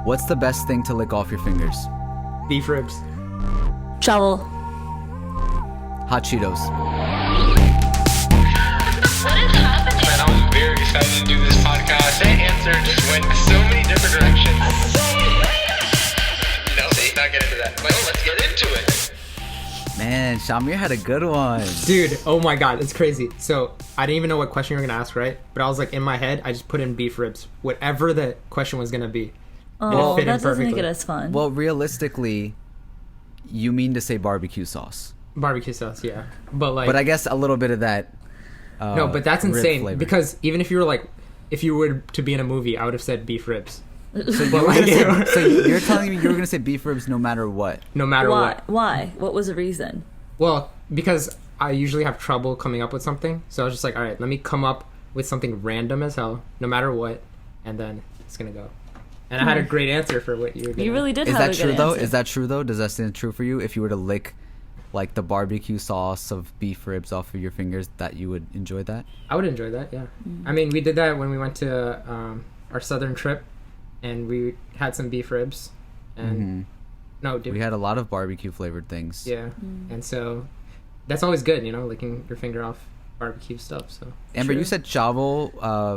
What's the best thing to lick off your fingers? Beef ribs. Shovel. Hot Cheetos. What is happening? Man, I was very excited to do this podcast. That answer just went so many different directions. No, let's not get into that. Well, let's get into it. Man, SHAH-AMEER had a good one. Dude, oh my god, it's crazy. So, I didn't even know what question you were going to ask, right? But I was like, in my head, I just put in beef ribs. Whatever the question was going to be. Oh, fit in that doesn't make perfectly. it as fun. Well, realistically, you mean to say barbecue sauce. Barbecue sauce, yeah. But like... But I guess a little bit of that no, but that's rib insane. flavor. Because even if you were like... If you were to be in a movie, I would have said beef ribs. So, you're telling me you were going to say beef ribs no matter what? No matter Why? what. Why? What was the reason? Well, because I usually have trouble coming up with something. So I was just like, all right, let me come up with something random as hell, no matter what, and then it's going to go. And I had a great answer for what you were doing. You really did Is have that a true good though? answer. Is that true though? Does that stand true for you? If you were to lick like the barbecue sauce of beef ribs off of your fingers, that you would enjoy that? I would enjoy that, yeah. I mean, we did that when we went to our southern trip, and we had some beef ribs. And no, did We had a lot of barbecue flavored things. Yeah, and so that's always good, you know, licking your finger off barbecue stuff. So Amber, True. you said chavel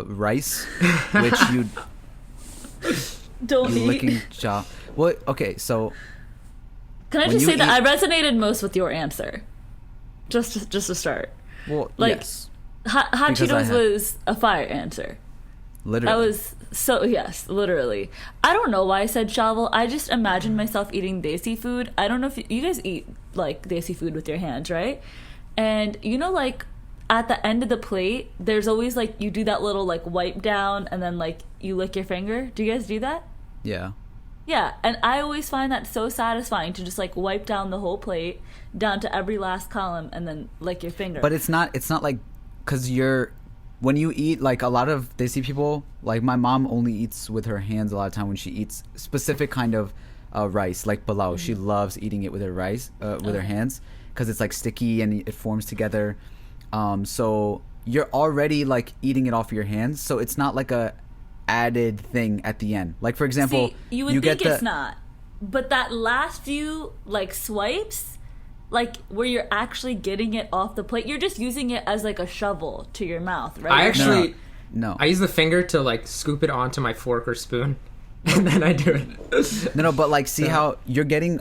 rice, which you Don't eat. licking Well, okay, so Can I when just you say that eat- I resonated most with your answer? Just to start. well, Like, yes, Hot Because I Cheetos had- was a fire answer. literally. That was so, yes, literally. I don't know why I said shovel. I just imagined myself eating desi food. I don't know if you guys eat like desi food with your hands, right? And you know, like at the end of the plate, there's always like you do that little like wipe down and then like you lick your finger. Do you guys do that? Yeah. Yeah, and I always find that so satisfying to just like wipe down the whole plate down to every last column and then lick your finger. But it's not like because when you eat, like a lot of desi people, like my mom only eats with her hands a lot of time when she eats specific kind of rice, like pilau. She loves eating it with her rice, with her hands, because it's like sticky and it forms together. So you're already like eating it off your hands, so it's not like a added thing at the end. Like for example, See, you would get think it's not, but that last few like swipes, like where you're actually getting it off the plate, you're just using it as like a shovel to your mouth, right? I actually, No. I use the finger to like scoop it onto my fork or spoon, and then I do it. No, but like, see how you're getting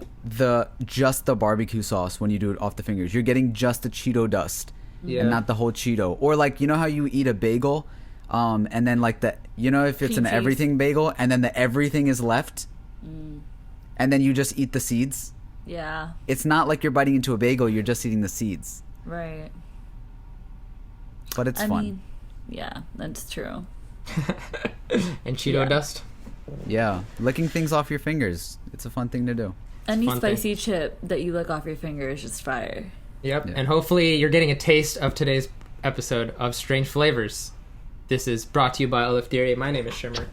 just the barbecue sauce when you do it off the fingers. You're getting just the Cheeto dust, Yeah. and not the whole Cheeto. Or like, you know how you eat a bagel, and then like if it's an Cream cheese. everything bagel, and then the everything is left, and then you just eat the seeds. Yeah, It's not like you're biting into a bagel. You're just eating the seeds, right. but it's I fun. mean, yeah, that's true. And Cheeto Yeah. dust. Yeah, licking things off your fingers. It's a fun thing to do. Any Fun thing. spicy chip that you lick off your finger is just fire. Yep. Yeah. And hopefully you're getting a taste of today's episode of Strange Flavors. This is brought to you by Alif Theory. My name is Shimmer.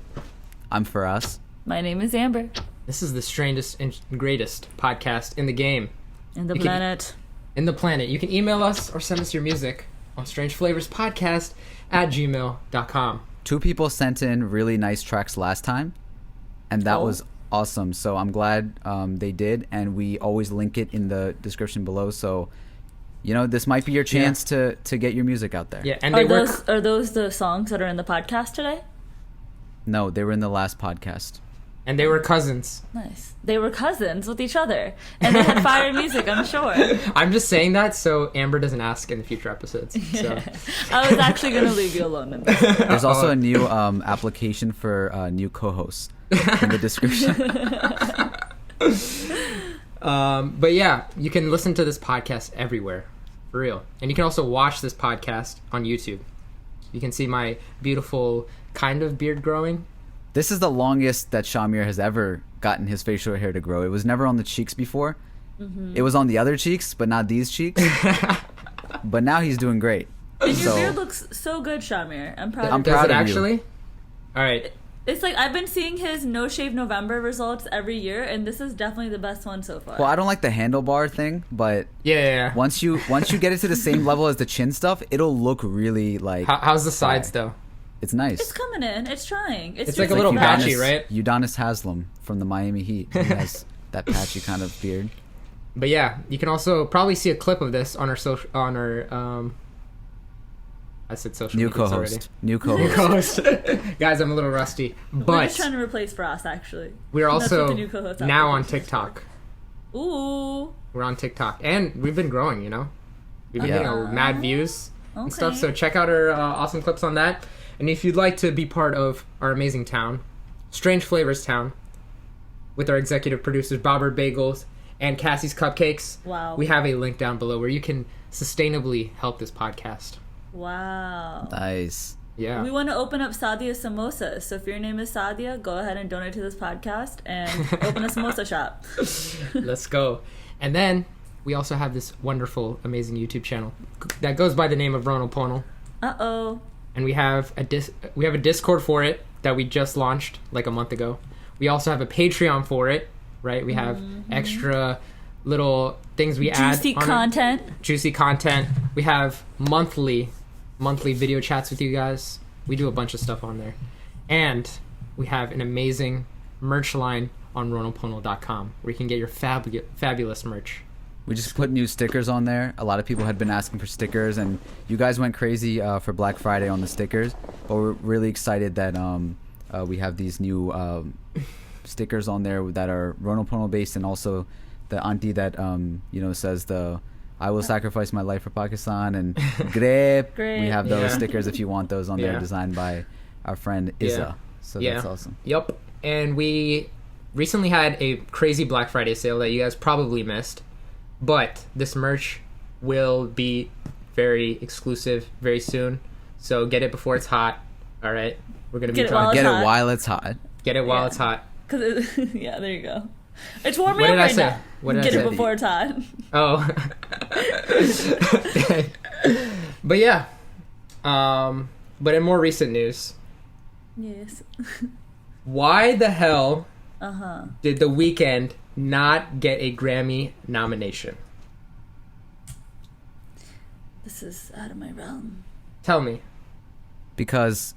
I'm FARAS. My name is Amber. This is the strangest and greatest podcast in the game, And the You can- planet. in the planet. You can email us or send us your music on strangeflavorspodcast@gmail.com. 2 people sent in really nice tracks last time, and that Oh. was awesome. So I'm glad they did, and we always link it in the description below. So, this might be your chance to get your music out there. Yeah, and they work. Are those the songs that are in the podcast today? No, they were in the last podcast. And they were cousins. Nice. They were cousins with each other, and they had fire music, I'm sure. I'm just saying that so Amber doesn't ask in the future episodes. So I was actually going to leave you alone in this. There's also a new application for new co-hosts in the description. but yeah, you can listen to this podcast everywhere, for real. And you can also watch this podcast on YouTube. You can see my beautiful kind of beard growing. This is the longest that SHAH-AMEER has ever gotten his facial hair to grow. It was never on the cheeks before. It was on the other cheeks, but not these cheeks. But now he's doing great. And your So- beard looks so good, Shamir. I'm proud I'm of you. Does proud it of you. actually? All right. It's like I've been seeing his No Shave November results every year, and this is definitely the best one so far. Well, I don't like the handlebar thing, but Yeah. once you get it to the same level as the chin stuff, it'll look really like How's the sides though? It's nice. It's coming in. It's trying. It's just like a little bad. patchy, right? Udonis Haslam from the Miami Heat. He has that patchy kind of beard. But yeah, you can also probably see a clip of this on our I said social New media already. co-host. New co-host. Co-host. Guys, I'm a little rusty. We're But just trying to replace FARAS, actually. we're That's what also the new co-host now on application is for. TikTok. Ooh. We're on TikTok. And we've been growing, you know? We've been Yeah. getting mad views and stuff. Okay. So check out our awesome clips on that. And if you'd like to be part of our amazing town, Strange Flavors Town, with our executive producers, Bobber Bagels and Cassie's Cupcakes, Wow. we have a link down below where you can sustainably help this podcast. Wow. Nice. Yeah. We want to open up Sadia Samosas. So if your name is Sadia, go ahead and donate to this podcast and open a samosa shop. Let's go. And then we also have this wonderful, amazing YouTube channel that goes by the name of Ronald Ponel. Uh-oh. And we have a Discord for it that we just launched like a month ago. We also have a Patreon for it, right? We have extra little things we add. Juicy on it. content. Juicy content. We have monthly video chats with you guys. We do a bunch of stuff on there. And we have an amazing merch line on ronaldponel.com where you can get your fabulous merch. We just put new stickers on there. A lot of people had been asking for stickers, and you guys went crazy for Black Friday on the stickers. But we're really excited that we have these new stickers on there that are Ronald Pono based, and also the auntie that says I will sacrifice my life for Pakistan and grape. Great. We have those Yeah. stickers if you want those on there, Yeah. designed by our friend Izza. Yeah. So Yeah. that's awesome. Yep. And we recently had a crazy Black Friday sale that you guys probably missed. But this merch will be very exclusive very soon. So get it before it's hot. All right? We're going to be Get it while trying it's Get hot. it while it's hot. get it while Yeah. it's hot. Yeah, there you go. It's warming What up did I right say? now. What did I Get say? it before it's hot. Oh. But yeah. But in more recent news, Yes. why the hell Uh-huh. did The Weeknd not get a Grammy nomination? This is out of my realm. Tell me. Because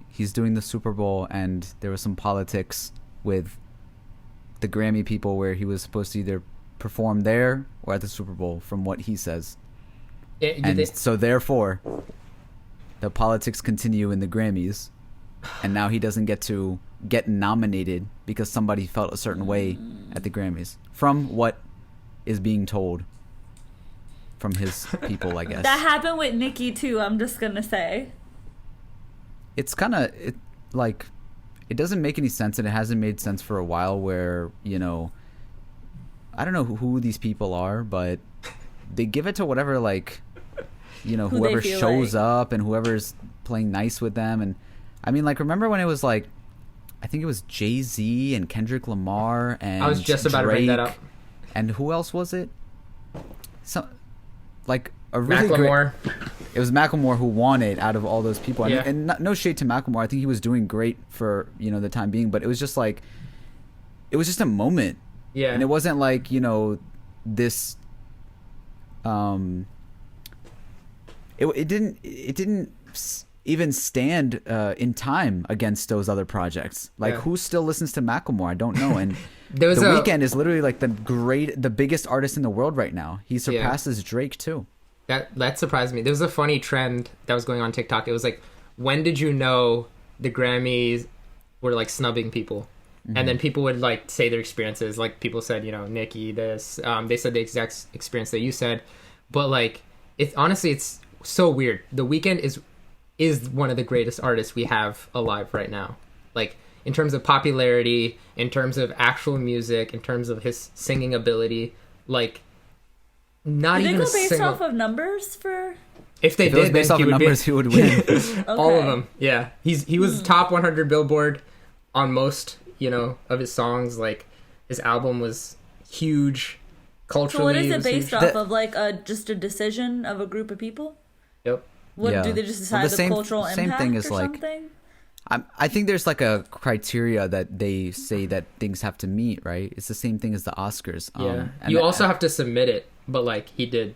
he's doing the Super Bowl, and there was some politics with the Grammy people where he was supposed to either perform there or at the Super Bowl, from what he says. And so therefore, the politics continue in the Grammys, and now he doesn't get to get nominated because somebody felt a certain way at the Grammys, from what is being told from his people, I guess. That happened with Nicki too, I'm just gonna say. It's kind of like, it doesn't make any sense, and it hasn't made sense for a while, where I don't know who these people are, but they give it to whatever, like, Who they whoever feel shows like. up and whoever's playing nice with them. And I mean, like, remember when it was like, I think it was Jay-Z and Kendrick Lamar and I was just about to bring that up. and who else was it? Like a really Macklemore. It was Macklemore who won it out of all those people. Yeah. And no shade to Macklemore. I think he was doing great for, the time being, but it was just like, it was just a moment. Yeah. And it wasn't like, this, it didn't even stand in time against those other projects. Like, Yeah. who still listens to Macklemore? I don't know. And There was The a- Weeknd is literally like the biggest artist in the world right now. He surpasses Drake too. That surprised me. There was a funny trend that was going on TikTok. It was like, when did you know the Grammys were like snubbing people? And then people would like say their experiences. Like, people said, Nicki this. They said the exact experience that you said. But like, it's so weird. The Weeknd is one of the greatest artists we have alive right now. Like, in terms of popularity, in terms of actual music, in terms of his singing ability, like, not Did they even go a based single. off of numbers for? If they If it was did, based then off he of would numbers, be, he would win. all of Okay. them. Yeah, he was top 100 Billboard on most, of his songs. Like, his album was huge culturally. So what is it was based huge. off of? Like just a decision of a group of people? Yep. What Yeah. do they just Well, decide the the, same- cultural same impact thing is or like- something? I think there's like a criteria that they say that things have to meet, right? It's the same thing as the Oscars. Yeah. And You also have to submit it, but like, he did,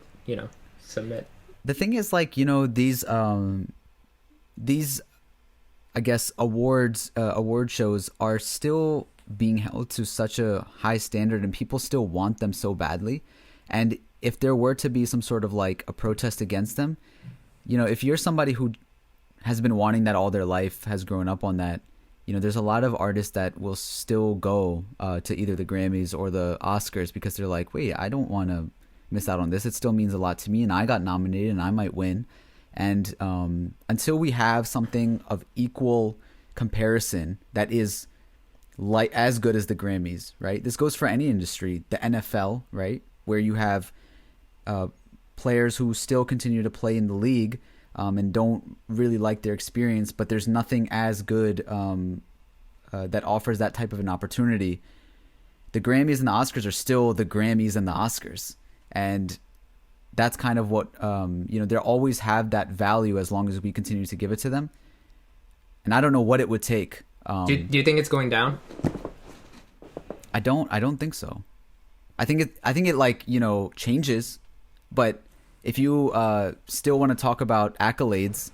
submit. the thing is, like, these these, I guess, award shows are still being held to such a high standard, and people still want them so badly. And if there were to be some sort of like a protest against them, you know, if you're somebody who has been wanting that all their life, has grown up on that, you know, there's a lot of artists that will still go to either the Grammys or the Oscars because they're like, wait, I don't want to miss out on this. It still means a lot to me, and I got nominated, and I might win. And until we have something of equal comparison that is like as good as the Grammys, right? This goes for any industry. The NFL, right, where you have players who still continue to play in the league and don't really like their experience, but there's nothing as good that offers that type of an opportunity. The Grammys and the Oscars are still the Grammys and the Oscars, and that's kind of what you know. They'll always have that value as long as we continue to give it to them. And I don't know what it would take. Do you think it's going down? I don't think so. I think it like, you know, changes, but if you still want to talk about accolades,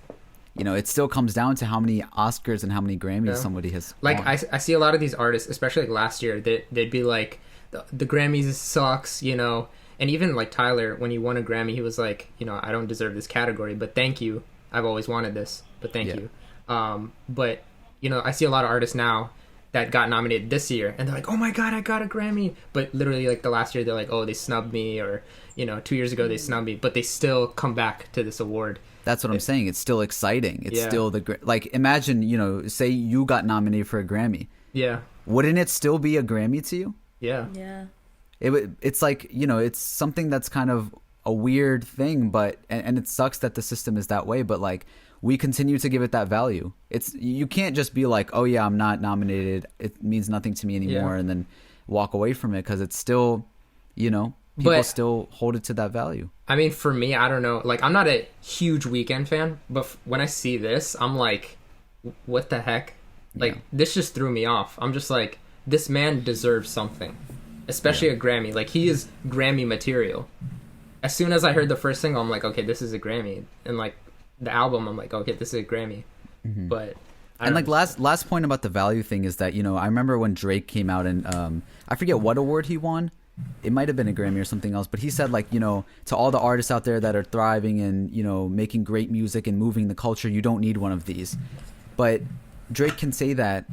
you know, it still comes down to how many Oscars and how many Grammys somebody has like won. I see a lot of these artists, especially like last year, they'd be like, the Grammys sucks, you know. And even like Tyler, when he won a Grammy, he was like, you know, I don't deserve this category, but thank you. I've always wanted this, but thank you. But you know, I see a lot of artists now that got nominated this year, and they're like, oh my god, I got a Grammy. But literally, like the last year, they're like, oh, they snubbed me, or you know, 2 years ago they snubbed me, but they still come back to this award. That's what I'm saying. It's still exciting. It's still like, imagine, you know, say you got nominated for a Grammy. Yeah. Wouldn't it still be a Grammy to you? Yeah. Yeah. It's like, you know, it's something that's kind of a weird thing, but and it sucks that the system is that way, but like we continue to give it that value. It's, you can't just be like, oh yeah, I'm not nominated, it means nothing to me anymore, and then walk away from it, because it's still, you know, people still hold it to that value. I mean, for me, I don't know, like I'm not a huge Weeknd fan, but when I see this, I'm like, what the heck? Like this just threw me off. I'm just like, this man deserves something, especially a Grammy. Like he is Grammy material. As soon as I heard the first single, I'm like, okay, this is a Grammy. And like the album, I'm like, okay, this is a Grammy. But and like last point about the value thing is that, you know, I remember when Drake came out and I forget what award he won. It might have been a Grammy or something else, but he said, like, you know, to all the artists out there that are thriving and, you know, making great music and moving the culture, you don't need one of these. But Drake can say that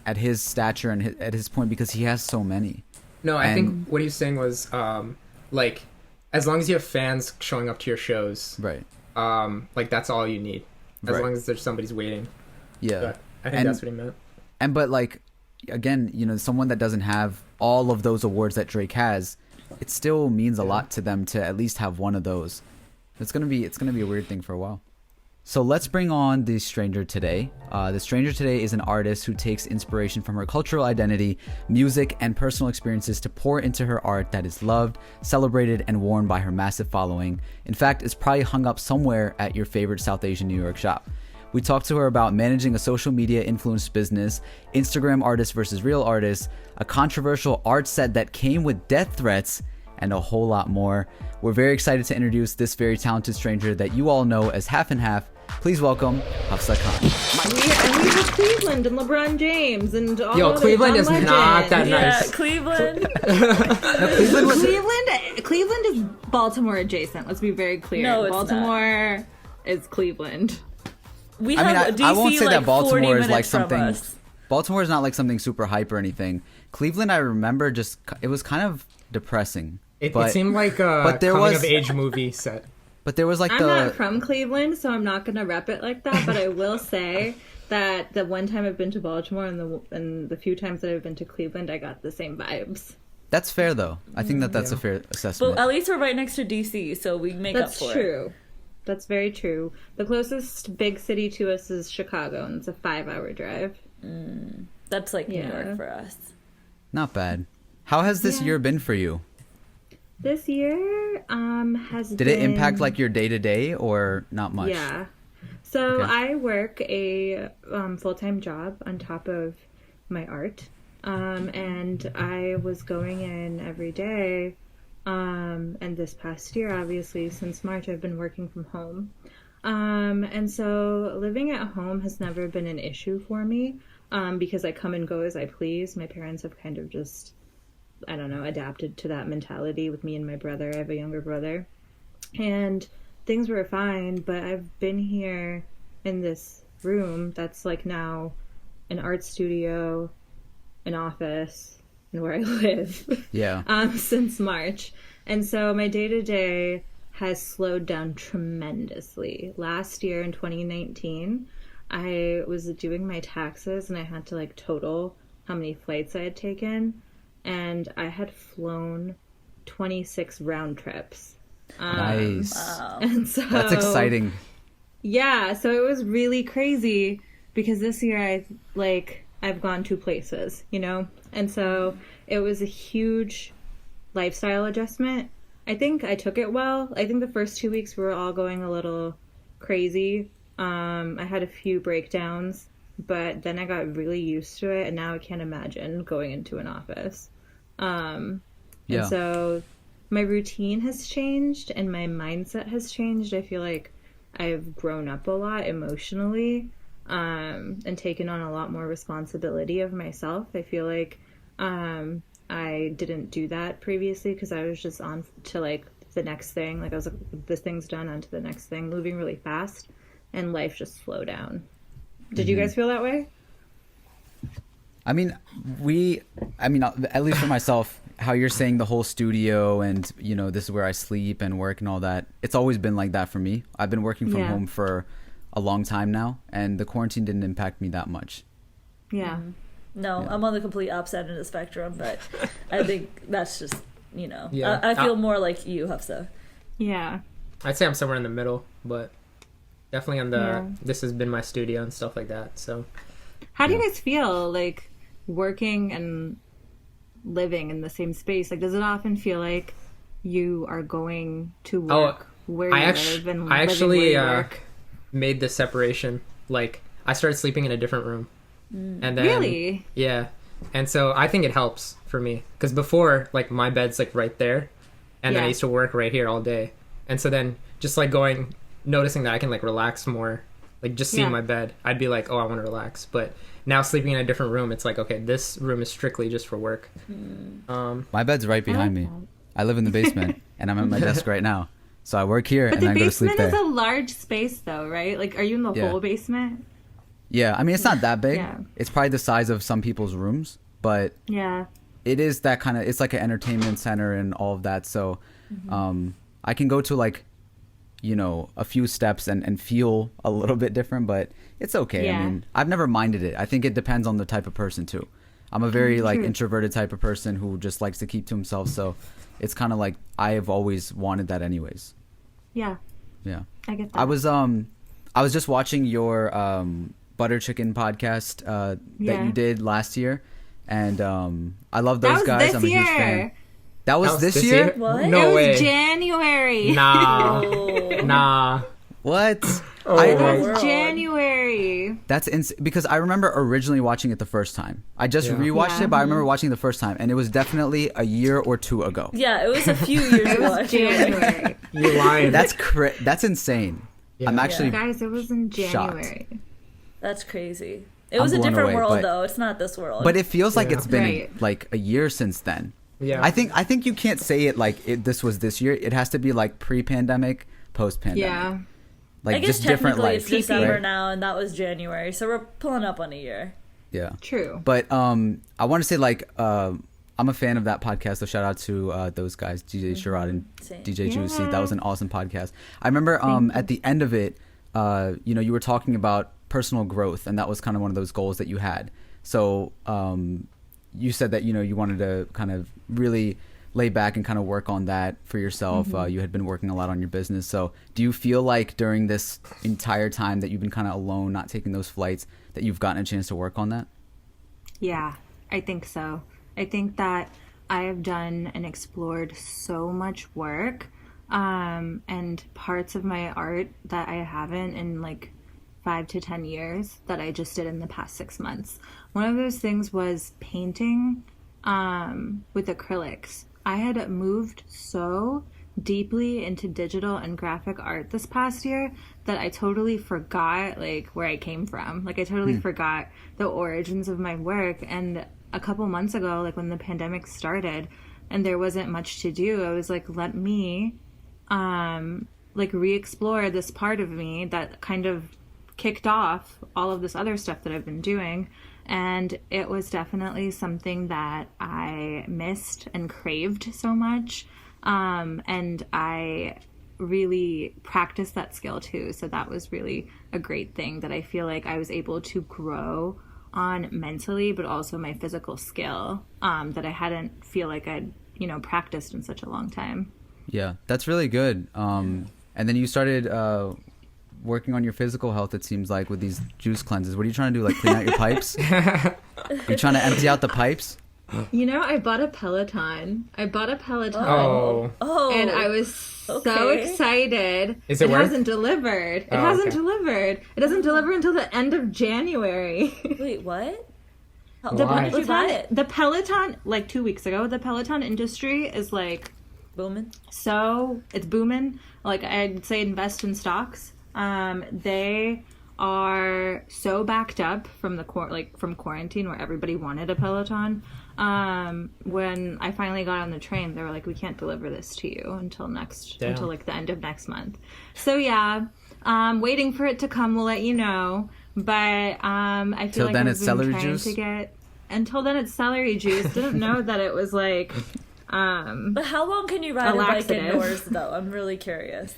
at his stature and at his point because he has so many. No, I think what he was saying was like, as long as you have fans showing up to your shows, right? Like that's all you need. As long as there's somebody's waiting. Yeah, but I think that's what he meant. And but like, again, you know, someone that doesn't have all of those awards that Drake has, it still means a lot to them to at least have one of those. It's gonna be a weird thing for a while. So let's bring on the stranger today. The stranger today is an artist who takes inspiration from her cultural identity, music, and personal experiences to pour into her art that is loved, celebrated, and worn by her massive following. In fact, it's probably hung up somewhere at your favorite South Asian New York shop. We talked to her about managing a social media influenced business, Instagram artists versus real artists, a controversial art set that came with death threats, and a whole lot more. We're very excited to introduce this very talented stranger that you all know as Half and Half. Please welcome Hafsa Khan. And we have Cleveland and LeBron James and all Yo, Cleveland is legends. not that nice. Yeah, Cleveland. Cleveland is Baltimore adjacent. Let's be very clear. No, it's Baltimore is Cleveland. We I mean, have DC I won't say like that Baltimore 40 is like minutes from something. us. Baltimore is not like something super hype or anything. Cleveland, I remember, just it was kind of depressing. It seemed like a coming of age movie set. But there was like I'm not from Cleveland, so I'm not going to rep it like that. But I will say that the one time I've been to Baltimore and the few times that I've been to Cleveland, I got the same vibes. That's fair, though. I think that's a fair assessment. But at least we're right next to DC, so we make up for it. That's true. That's very true. The closest big city to us is Chicago, and it's a 5-hour drive. That's like New York for us. Not bad. How has this year been for you? This year has Did it impact like your day-to-day or not much? Yeah. So I work a full-time job on top of my art. And I was going in every day. And this past year, obviously, since March, I've been working from home. And so living at home has never been an issue for me, because I come and go as I please. My parents have kind of just, I don't know, adapted to that mentality with me and my brother. I have a younger brother. And things were fine, but I've been here in this room that's like now an art studio, an office, and where I live. Yeah. Since March. And so my day-to-day has slowed down tremendously. Last year in 2019, I was doing my taxes and I had to like total how many flights I had taken, and I had flown 26 round trips. Nice. And so That's exciting. Yeah, so it was really crazy because this year I've gone 2 places, you know? And so it was a huge lifestyle adjustment. I think I took it well. I think the first 2 weeks we were all going a little crazy. I had a few breakdowns, but then I got really used to it, and now I can't imagine going into an office. And so my routine has changed and my mindset has changed. I feel like I've grown up a lot emotionally, and taken on a lot more responsibility of myself. I feel like I didn't do that previously because I was just on to like the next thing. Like I was like, this thing's done, on to the next thing, moving really fast, and life just slowed down. Did you guys feel that way? I mean, at least for myself, how you're saying the whole studio and, you know, this is where I sleep and work and all that. It's always been like that for me. I've been working from home for a long time now, and the quarantine didn't impact me that much. Yeah. No, I'm on the complete opposite end of the spectrum, but I think that's just, you know, Yeah. I feel more like you, Hafsa. Yeah. I'd say I'm somewhere in the middle, but definitely on the this has been my studio and stuff like that. So How do you guys feel like working and living in the same space? Like, does it often feel like you are going to work where you live and I living actually where you work? made this separation. Like, I started sleeping in a different room, and then Really? yeah, and so I think it helps for me because before, like, my bed's like right there, and then I Yeah. used to work right here all day, and so then just like noticing that I can like relax more, like just seeing Yeah. my bed, I'd be like, oh, I want to relax, but now sleeping in a different room, it's like, okay, this room is strictly just for work. My bed's right behind me. I live in the basement, and I'm at my desk right now. So I work here, But and the I go to sleep basement there. is a large space, though, right? Like, are you in the Yeah. whole basement? Yeah, I mean, it's not that big. Yeah. It's probably the size of some people's rooms, but Yeah. it is that kind of, it's like an entertainment center and all of that. So I can go to like, you know, a few steps and feel a little bit different, but it's okay. Yeah. I mean, I've never minded it. I think it depends on the type of person too. I'm a very like True. introverted type of person who just likes to keep to himself. So it's kind of like I've always wanted that anyways. Yeah. Yeah. I get that. I was just watching your butter chicken podcast that Yeah. you did last year, and I love those that was guys. this I'm a huge year. fan. That was this year? What? No it way. was January. Nah, Oh. nah. What? Oh I, It my was world. January. that's because I remember originally watching it the first time. I just Yeah. rewatched Yeah. it, but I remember watching it the first time, and it was definitely a year or two ago. Yeah, it was a few years It ago. was I feel like. January. You're lying. That's insane. Yeah. I'm actually Guys, it was in January. That's crazy. It I'm was a blown different away, world, but- though. It's not this world. But it feels like Yeah. it's been Right. like a year since then. Yeah. I think you can't say it like this was this year. It has to be like pre-pandemic, post-pandemic. Yeah. Like I guess just different technically life. it's December right? now, and that was January, so we're pulling up on a year. Yeah. True. But I want to say like I'm a fan of that podcast. So shout out to those guys, DJ Sherrod and Same. DJ Juicy. Yeah. That was an awesome podcast. I remember at the end of it, you know, you were talking about personal growth, and that was kind of one of those goals that you had. So you said that, you know, you wanted to kind of really lay back and kind of work on that for yourself. You had been working a lot on your business. So do you feel like during this entire time that you've been kind of alone, not taking those flights, that you've gotten a chance to work on that? Yeah, I think so. I think that I have done and explored so much work, and parts of my art that I haven't in like 5 to 10 years that I just did in the past 6 months. One of those things was painting with acrylics. I had moved so deeply into digital and graphic art this past year that I totally forgot like where I came from. Like I totally forgot the origins of my work. And a couple months ago, like when the pandemic started and there wasn't much to do, I was like, let me like re-explore this part of me that kind of kicked off all of this other stuff that I've been doing. And it was definitely something that I missed and craved so much. And I really practiced that skill too. So that was really a great thing that I feel like I was able to grow on mentally, but also my physical skill, that I hadn't feel like I'd, practiced in such a long time. Yeah, that's really good. And then you started working on your physical health, it seems like, with these juice cleanses. What are you trying to do, like clean out your pipes? You're trying to empty out the pipes? I bought a Peloton. Oh. And I was so excited. Is it worth? Hasn't delivered. It hasn't delivered. It doesn't deliver until the end of January. Wait, what? Why? Did you buy it? The Peloton, like 2 weeks ago, the Peloton industry is like Booming. So it's booming. Like I'd say invest in stocks. They are so backed up from from quarantine where everybody wanted a Peloton. When I finally got on the train, they were like, we can't deliver this to you until like the end of next month. So yeah, waiting for it to come. We'll let you know. But I feel like then I've it's been celery trying juice? to get. Until then, it's celery juice. Didn't know that it was like. But how long can you ride a bike indoors, though? I'm really curious.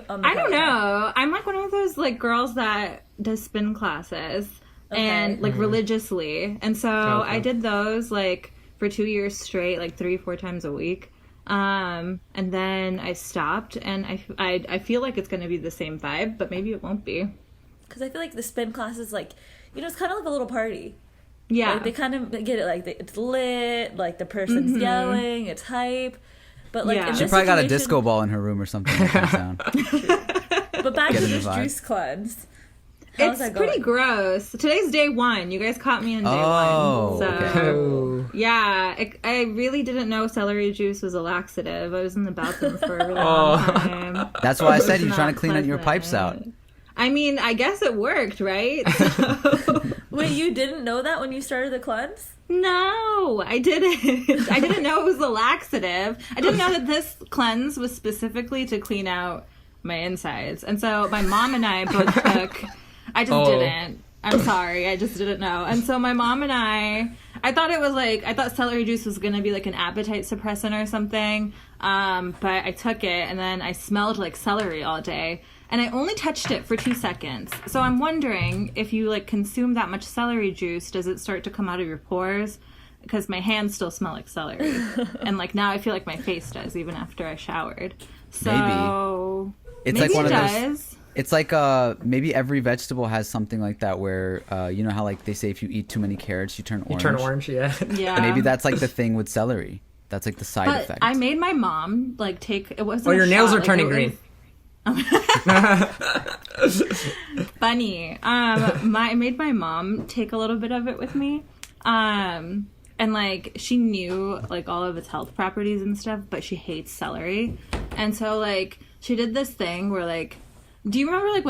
I don't know. I'm like one of those like girls that does spin classes and like religiously, and so I did those like for 2 years straight, like 3-4 times a week. And then I stopped, and I feel like it's going to be the same vibe, but maybe it won't be. Because I feel like the spin class is like, it's kind of like a little party. Yeah. Like they kind of get it, like it's lit, like the person's yelling, it's hype. But like, in She this probably got a situation- disco ball in her room or something. Like that sound. But back to Get in the this vibe. juice cleanse. How's It's that going? pretty gross. Today's day one. You guys caught me on day Oh, one. So, okay. yeah, I really didn't know celery juice was a laxative. I was in the bathroom for a really long time. That's why I said you're It's trying to not clean out your pipes out. pleasant. I mean, I guess it worked, right? Wait, you didn't know that when you started the cleanse? No, I didn't. I didn't know it was a laxative. I didn't know that this cleanse was specifically to clean out my insides. And so my mom and I both took... I just didn't. I'm sorry. I just didn't know. And so my mom and I thought celery juice was going to be like an appetite suppressant or something. But I took it and then I smelled like celery all day. And I only touched it for 2 seconds. So I'm wondering if you like consume that much celery juice, does it start to come out of your pores? Because my hands still smell like celery. And like now I feel like my face does even after I showered. So It's maybe like one it of those. does. It's like maybe every vegetable has something like that where you know how like they say if you eat too many carrots you turn orange. You turn orange, yeah. Yeah. Maybe that's like the thing with celery. That's like the side But effect. I made my mom like take it wasn't. Oh, a your nails shot, are like, turning it green. was- Funny. I made my mom take a little bit of it with me. And like she knew like all of its health properties and stuff, but she hates celery. And so like she did this thing where like, do you remember like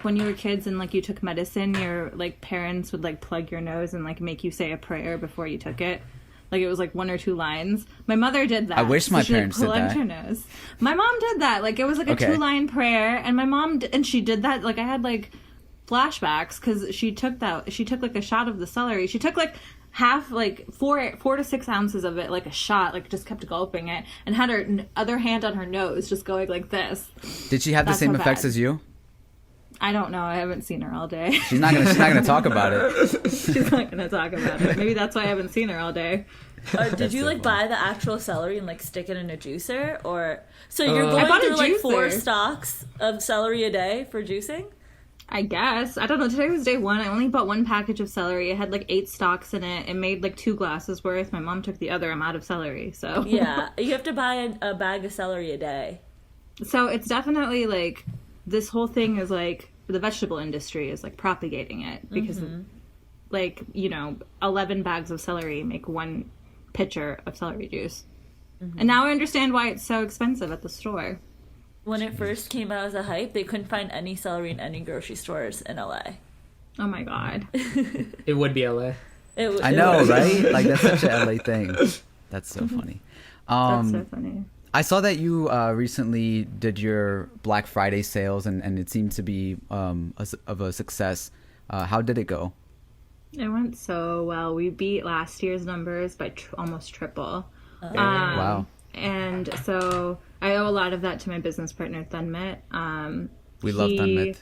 when you were kids and like you took medicine, your like parents would like plug your nose and like make you say a prayer before you took it? Like it was like 1 or 2 lines. My mother did that. I wish my she, parents did plugged that. her nose. My mom did that. Like it was like a Okay. 2-line prayer, and my mom and she did that. Like I had like flashbacks because she took like a shot of the celery. She took like half, like 4 to 6 ounces of it, like a shot. Like just kept gulping it, and had her other hand on her nose, just going like this. Did she have the That's same so effects bad. as you? I don't know. I haven't seen her all day. She's not gonna talk about it. She's not gonna talk about it. Maybe that's why I haven't seen her all day. Did you so like funny. buy the actual celery and like stick it in a juicer, or so you're I going bought a through like 4 juicer. stalks of celery a day for juicing? I guess. I don't know. Today was day 1. I only bought 1 package of celery. It had like 8 stalks in it. It made like 2 glasses worth. My mom took the other. I'm out of celery. So Yeah, you have to buy a bag of celery a day. So it's definitely like this whole thing is like the vegetable industry is like propagating it because like 11 bags of celery make 1 pitcher of celery juice. And now I understand why it's so expensive at the store. When it first came out as a hype, they couldn't find any celery in any grocery stores in LA. Oh my god. It would be LA. I know, right? Like, that's such a LA thing. That's so funny. That's so funny. I saw that you recently did your Black Friday sales, and it seemed to be of a success. How did it go? It went so well. We beat last year's numbers by almost triple. Wow. And so I owe a lot of that to my business partner, Thunmit. We love Thunmit.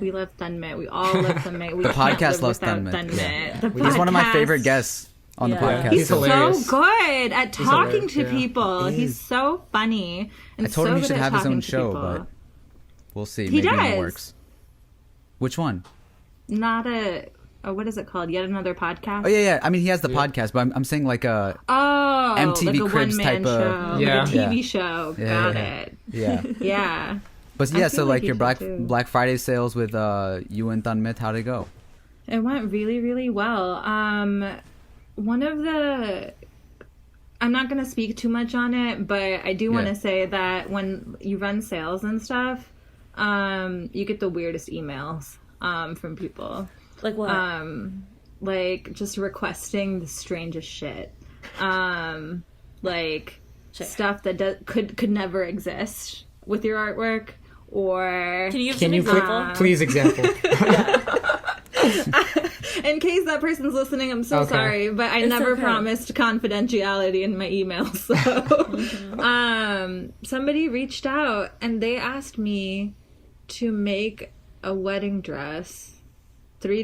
We love Thunmit. We all love Thunmit. We The can't podcast live loves without Thunmit. Yeah. The He's one of my podcast- favorite guests on the podcast. He's He's hilarious. so good at talking hilarious, to yeah. people. He He's is. so funny. And I told him so he good should at have his talking own to show, people. but we'll see. He Maybe when does. it works. Which one? Not a... what is it called? Yet Another Podcast? Oh, yeah. I mean, he has the podcast, but I'm saying like a... Oh, MTV like a Cribs one-man type of- show. Yeah. Like a TV show. Yeah, Got yeah. it. Yeah. Yeah. But I yeah, feel so like like you your should too. Black Friday sales with you and Thunmit, how'd it go? It went really, really well. One of the... I'm not going to speak too much on it, but I do want Yeah. to say that when you run sales and stuff, you get the weirdest emails from people. Like what? Like just requesting the strangest shit. Like Sure. stuff that could never exist with your artwork, or Can you give Can some you example? please example? in case that person's listening, I'm so Okay. sorry, but I It's never okay. promised confidentiality in my emails. So, somebody reached out and they asked me to make a wedding dress 3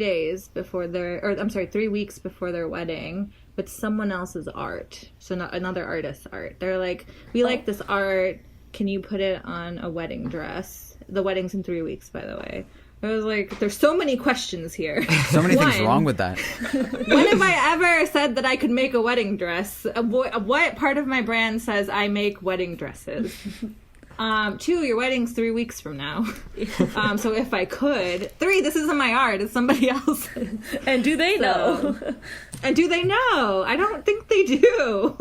weeks before their wedding with someone else's art. So not another artist's art. They're like, we like this art. Can you put it on a wedding dress? The wedding's in 3 weeks, by the way. I was like, there's so many questions here. So many things One, wrong with that. When have I ever said that I could make a wedding dress? What part of my brand says I make wedding dresses? 2, your wedding's 3 weeks from now. So if I could. 3, this isn't my art, it's somebody else's. And do they know? And do they know? I don't think they do.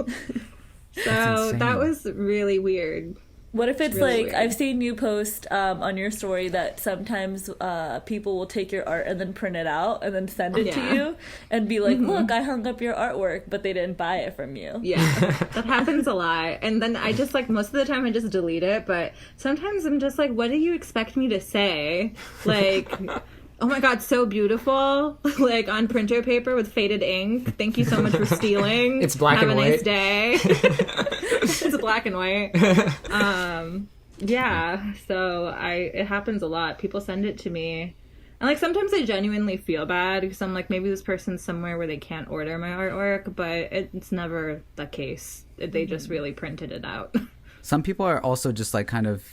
So insane. that was really weird. What if it's really like, weird. I've seen you post on your story that sometimes people will take your art and then print it out and then send it to Yeah. you and be like, look, I hung up your artwork, but they didn't buy it from you. Yeah, that happens a lot. And then I just like, most of the time I just delete it, but sometimes I'm just like, what do you expect me to say? Like, oh my god, so beautiful. Like on printer paper with faded ink. Thank you so much for stealing. It's black Have and a nice white. day. It's black and white. Yeah, so it happens a lot. People send it to me. And like sometimes I genuinely feel bad because I'm like, maybe this person's somewhere where they can't order my artwork, but it's never the case. They just really printed it out. Some people are also just like kind of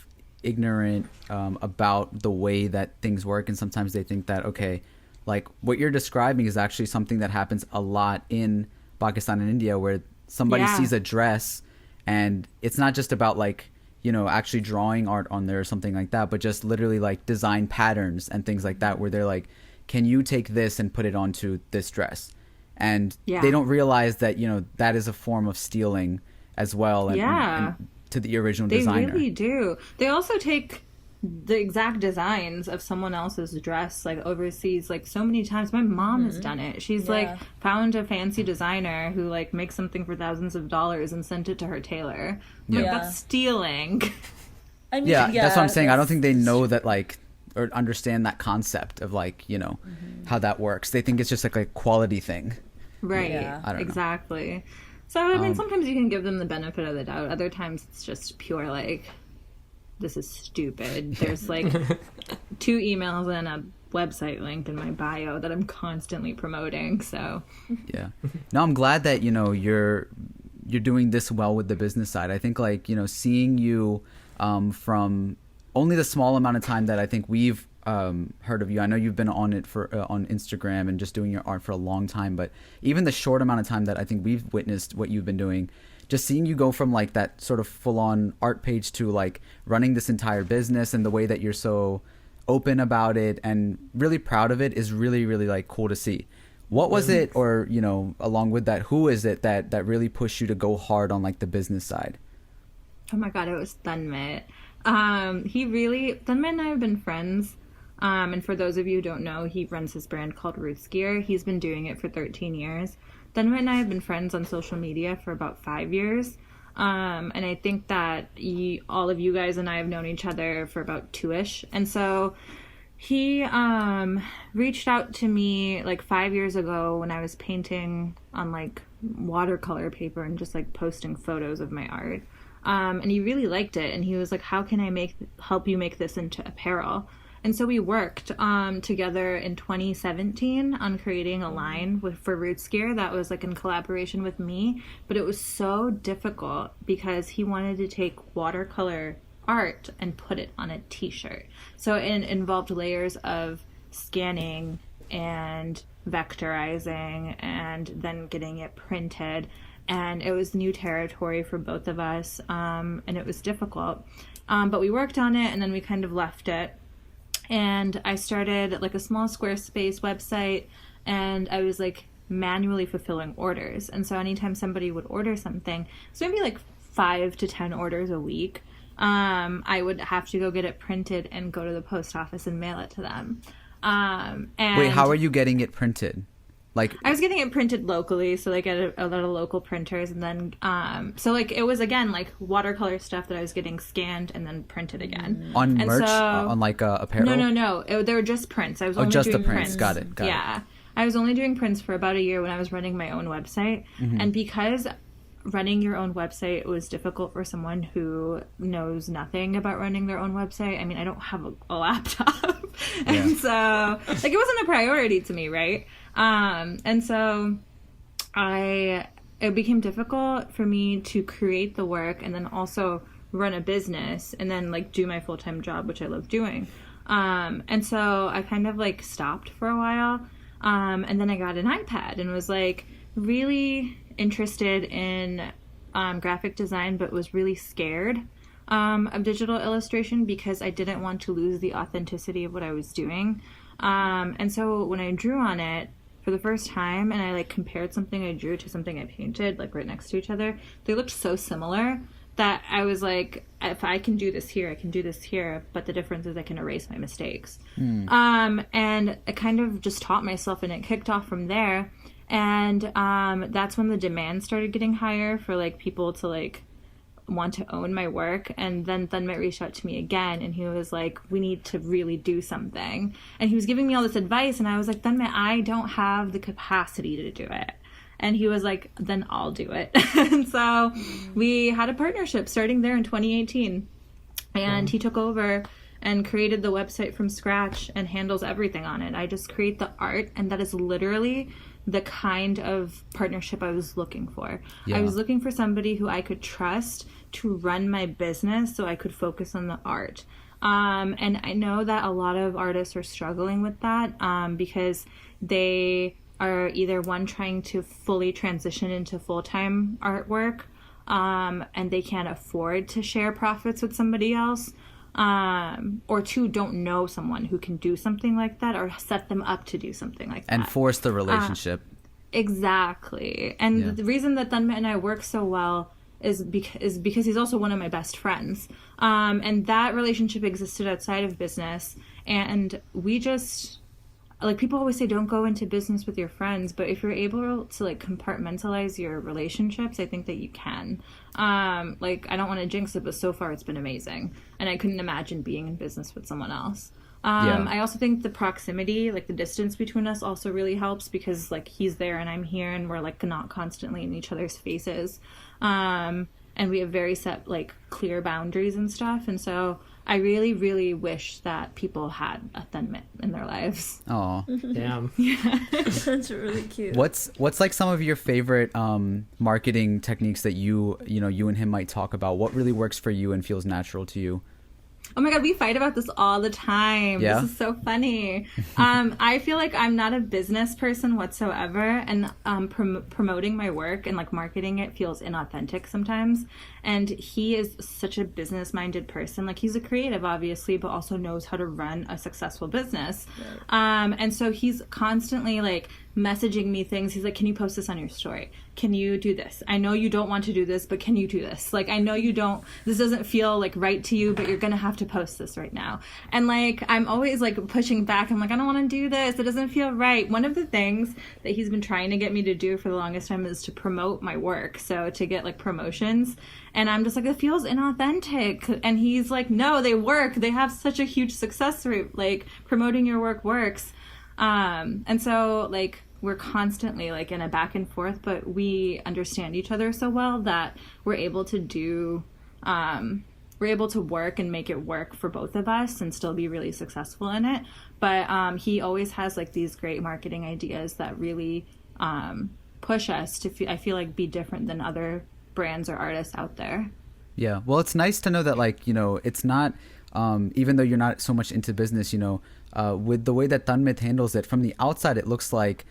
ignorant about the way that things work, and sometimes they think that, okay, like what you're describing is actually something that happens a lot in Pakistan and India, where somebody Yeah. sees a dress and it's not just about like, you know, actually drawing art on there or something like that, but just literally like design patterns and things like that, where they're like, can you take this and put it onto this dress? And Yeah. they don't realize that, you know, that is a form of stealing as well. And, Yeah. and to the original They designer. really do. They also take the exact designs of someone else's dress like overseas like so many times. My mom has done it. She's like found a fancy designer who like makes something for thousands of dollars and sent it to her tailor. I'm like, Yeah. that's stealing. I mean, Yeah, that's what I'm saying. I don't that's- think they know that, like, or understand that concept of like, you know, how that works. They think it's just like a quality thing. Right. Yeah. I don't know. Exactly. So I mean sometimes you can give them the benefit of the doubt. Other times it's just pure like, this is stupid. There's like 2 emails and a website link in my bio that I'm constantly promoting. So Yeah. No, I'm glad that, you know, you're doing this well with the business side. I think like, you know, seeing you from only the small amount of time that I think we've heard of you. I know you've been on it for on Instagram and just doing your art for a long time, but even the short amount of time that I think we've witnessed what you've been doing, just seeing you go from like that sort of full-on art page to like running this entire business, and the way that you're so open about it and really proud of it is really, really like cool to see. What was it, or along with that, who is it that really pushed you to go hard on like the business side? Oh my god, it was Thanmit. Thanmit and I have been friends. And for those of you who don't know, he runs his brand called Roots Gear. He's been doing it for 13 years. Thanmit and I have been friends on social media for about 5 years. And I think that all of you guys and I have known each other for about 2-ish. And so he reached out to me like 5 years ago when I was painting on like watercolor paper and just like posting photos of my art. And he really liked it. And he was like, how can I help you make this into apparel? And so we worked together in 2017 on creating a line for Roots Gear that was like in collaboration with me. But it was so difficult because he wanted to take watercolor art and put it on a t-shirt. So it involved layers of scanning and vectorizing and then getting it printed. And it was new territory for both of us, and it was difficult. But we worked on it, and then we kind of left it. And I started like a small Squarespace website, and I was like manually fulfilling orders. And so anytime somebody would order something, so maybe like 5 to 10 orders a week, I would have to go get it printed and go to the post office and mail it to them. And Wait, how are you getting it printed? Like, I was getting it printed locally, so like at a lot of local printers, and then so like it was again like watercolor stuff that I was getting scanned and then printed again on and merch, so, on like apparel? No. They were just prints. I was only just doing the prints. Got it. Yeah, I was only doing prints for about a year when I was running my own website, and because running your own website was difficult for someone who knows nothing about running their own website. I mean, I don't have a laptop, and so like it wasn't a priority to me, right? And so it became difficult for me to create the work and then also run a business and then like do my full-time job, which I love doing. And so I kind of like stopped for a while. And then I got an iPad and was like really interested in graphic design, but was really scared of digital illustration because I didn't want to lose the authenticity of what I was doing. And so when I drew on it for the first time and I like compared something I drew to something I painted like right next to each other, they looked so similar that I was like, if I can do this here, I can do this here, but the difference is I can erase my mistakes. And I kind of just taught myself, and it kicked off from there. And that's when the demand started getting higher for like people to like want to own my work. And then Thanmit reached out to me again, and he was like, we need to really do something. And he was giving me all this advice, and I was like, Thanmit, I don't have the capacity to do it. And he was like, then I'll do it. And so we had a partnership starting there in 2018. And he took over and created the website from scratch and handles everything on it. I just create the art, and that is literally the kind of partnership I was looking for. Yeah. I was looking for somebody who I could trust to run my business so I could focus on the art. And I know that a lot of artists are struggling with that because they are either one, trying to fully transition into full-time artwork, and they can't afford to share profits with somebody else, or two, don't know someone who can do something like that or set them up to do something like that. And force the relationship. Exactly. And the reason that Thanmit and I work so well is because he's also one of my best friends. And that relationship existed outside of business. And we just, like, people always say don't go into business with your friends, but if you're able to like compartmentalize your relationships, I think that you can. Like, I don't want to jinx it, but so far it's been amazing, and I couldn't imagine being in business with someone else. I also think the proximity, like the distance between us, also really helps because like he's there and I'm here, and we're like not constantly in each other's faces, and we have very set like clear boundaries and stuff. And so I really, really wish that people had a Thanmit in their lives. Oh, Damn. That's really cute. what's like some of your favorite marketing techniques that you and him might talk about? What really works for you and feels natural to you? Oh my god, we fight about this all the time. Yeah? This is so funny. I feel like I'm not a business person whatsoever, and promoting my work and like marketing it feels inauthentic sometimes. And he is such a business-minded person. Like, he's a creative, obviously, but also knows how to run a successful business. Right. And so he's constantly like messaging me things. He's like, can you post this on your story? Can you do this? I know you don't want to do this, but can you do this? Like, I know you don't, this doesn't feel like right to you, but you're gonna have to post this right now. And like, I'm always like pushing back. I'm like, I don't want to do this. It doesn't feel right. One of the things that he's been trying to get me to do for the longest time is to promote my work. So to get like promotions. And I'm just like, it feels inauthentic. And he's like, no, they work. They have such a huge success rate. Like, promoting your work works. And so like we're constantly like in a back and forth, but we understand each other so well that we're able to do, we're able to work and make it work for both of us and still be really successful in it. But, he always has like these great marketing ideas that really, push us to, I feel like, be different than other brands or artists out there. Yeah. Well, it's nice to know that, like, you know, it's not, even though you're not so much into business, you know, with the way that Tanmit handles it from the outside, it looks like,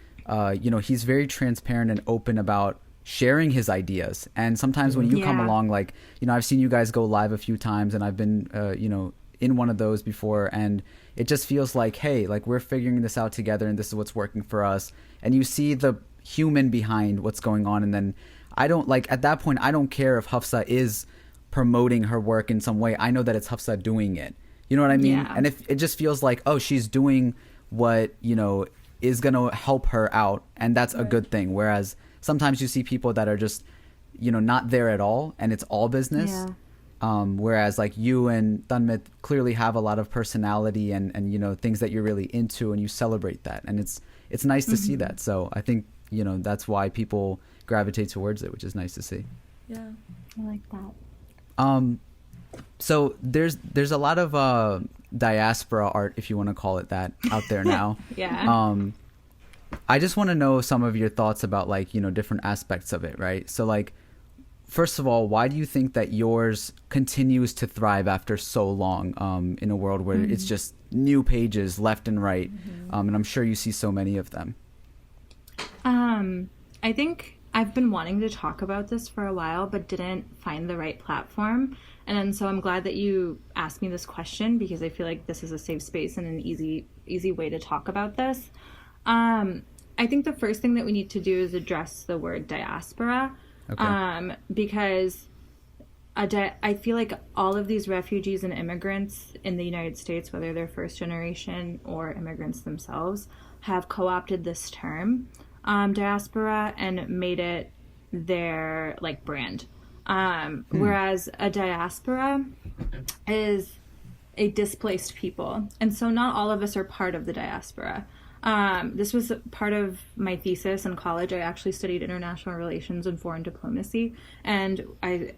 you know, he's very transparent and open about sharing his ideas. And sometimes when you come along, like, you know, I've seen you guys go live a few times and I've been, you know, in one of those before, and it just feels like, hey, like, we're figuring this out together and this is what's working for us. And you see the human behind what's going on. And then I don't, like, at that point, I don't care if Hafsa is promoting her work in some way. I know that it's Hafsa doing it. You know what I mean? Yeah. And if it just feels like, oh, she's doing what, you know, is going to help her out, and that's a good thing. Whereas sometimes you see people that are just, you know, not there at all, and it's all business. Yeah. Whereas like you and Tanmit clearly have a lot of personality and, you know, things that you're really into, and you celebrate that. And it's nice to see that. So I think, you know, that's why people gravitate towards it, which is nice to see. Yeah. I like that. So there's a lot of diaspora art, if you want to call it that, out there now. Yeah. I just want to know some of your thoughts about, like, you know, different aspects of it, right? So, like, first of all, why do you think that yours continues to thrive after so long, in a world where it's just new pages left and right? And I'm sure you see so many of them. I think I've been wanting to talk about this for a while, but didn't find the right platform. And so I'm glad that you asked me this question, because I feel like this is a safe space and an easy way to talk about this. I think the first thing that we need to do is address the word diaspora. Okay. Because I feel like all of these refugees and immigrants in the United States, whether they're first generation or immigrants themselves, have co-opted this term, diaspora, and made it their like brand. Whereas a diaspora is a displaced people. And so not all of us are part of the diaspora. This was part of my thesis in college. I actually studied international relations and foreign diplomacy. And I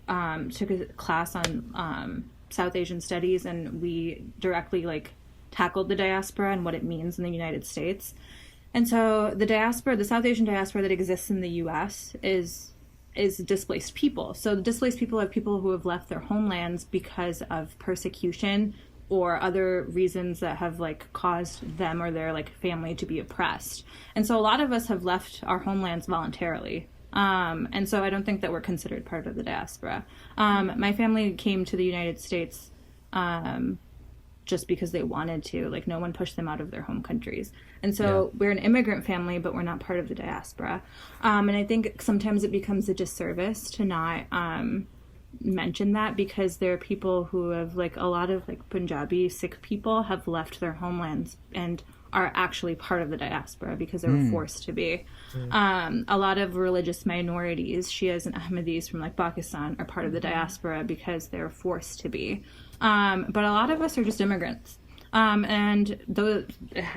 took a class on South Asian studies, and we directly like tackled the diaspora and what it means in the United States. And so the diaspora, the South Asian diaspora that exists in the U.S. is displaced people. So the displaced people are people who have left their homelands because of persecution or other reasons that have like caused them or their like family to be oppressed. And so a lot of us have left our homelands voluntarily. And so I don't think that we're considered part of the diaspora. My family came to the United States just because they wanted to. Like, no one pushed them out of their home countries. And so we're an immigrant family, but we're not part of the diaspora. And I think sometimes it becomes a disservice to not mention that, because there are people who have, like, a lot of like Punjabi Sikh people have left their homelands and are actually part of the diaspora because they were forced to be. A lot of religious minorities, Shias and Ahmadis from like Pakistan, are part of the diaspora because they're forced to be. But a lot of us are just immigrants. And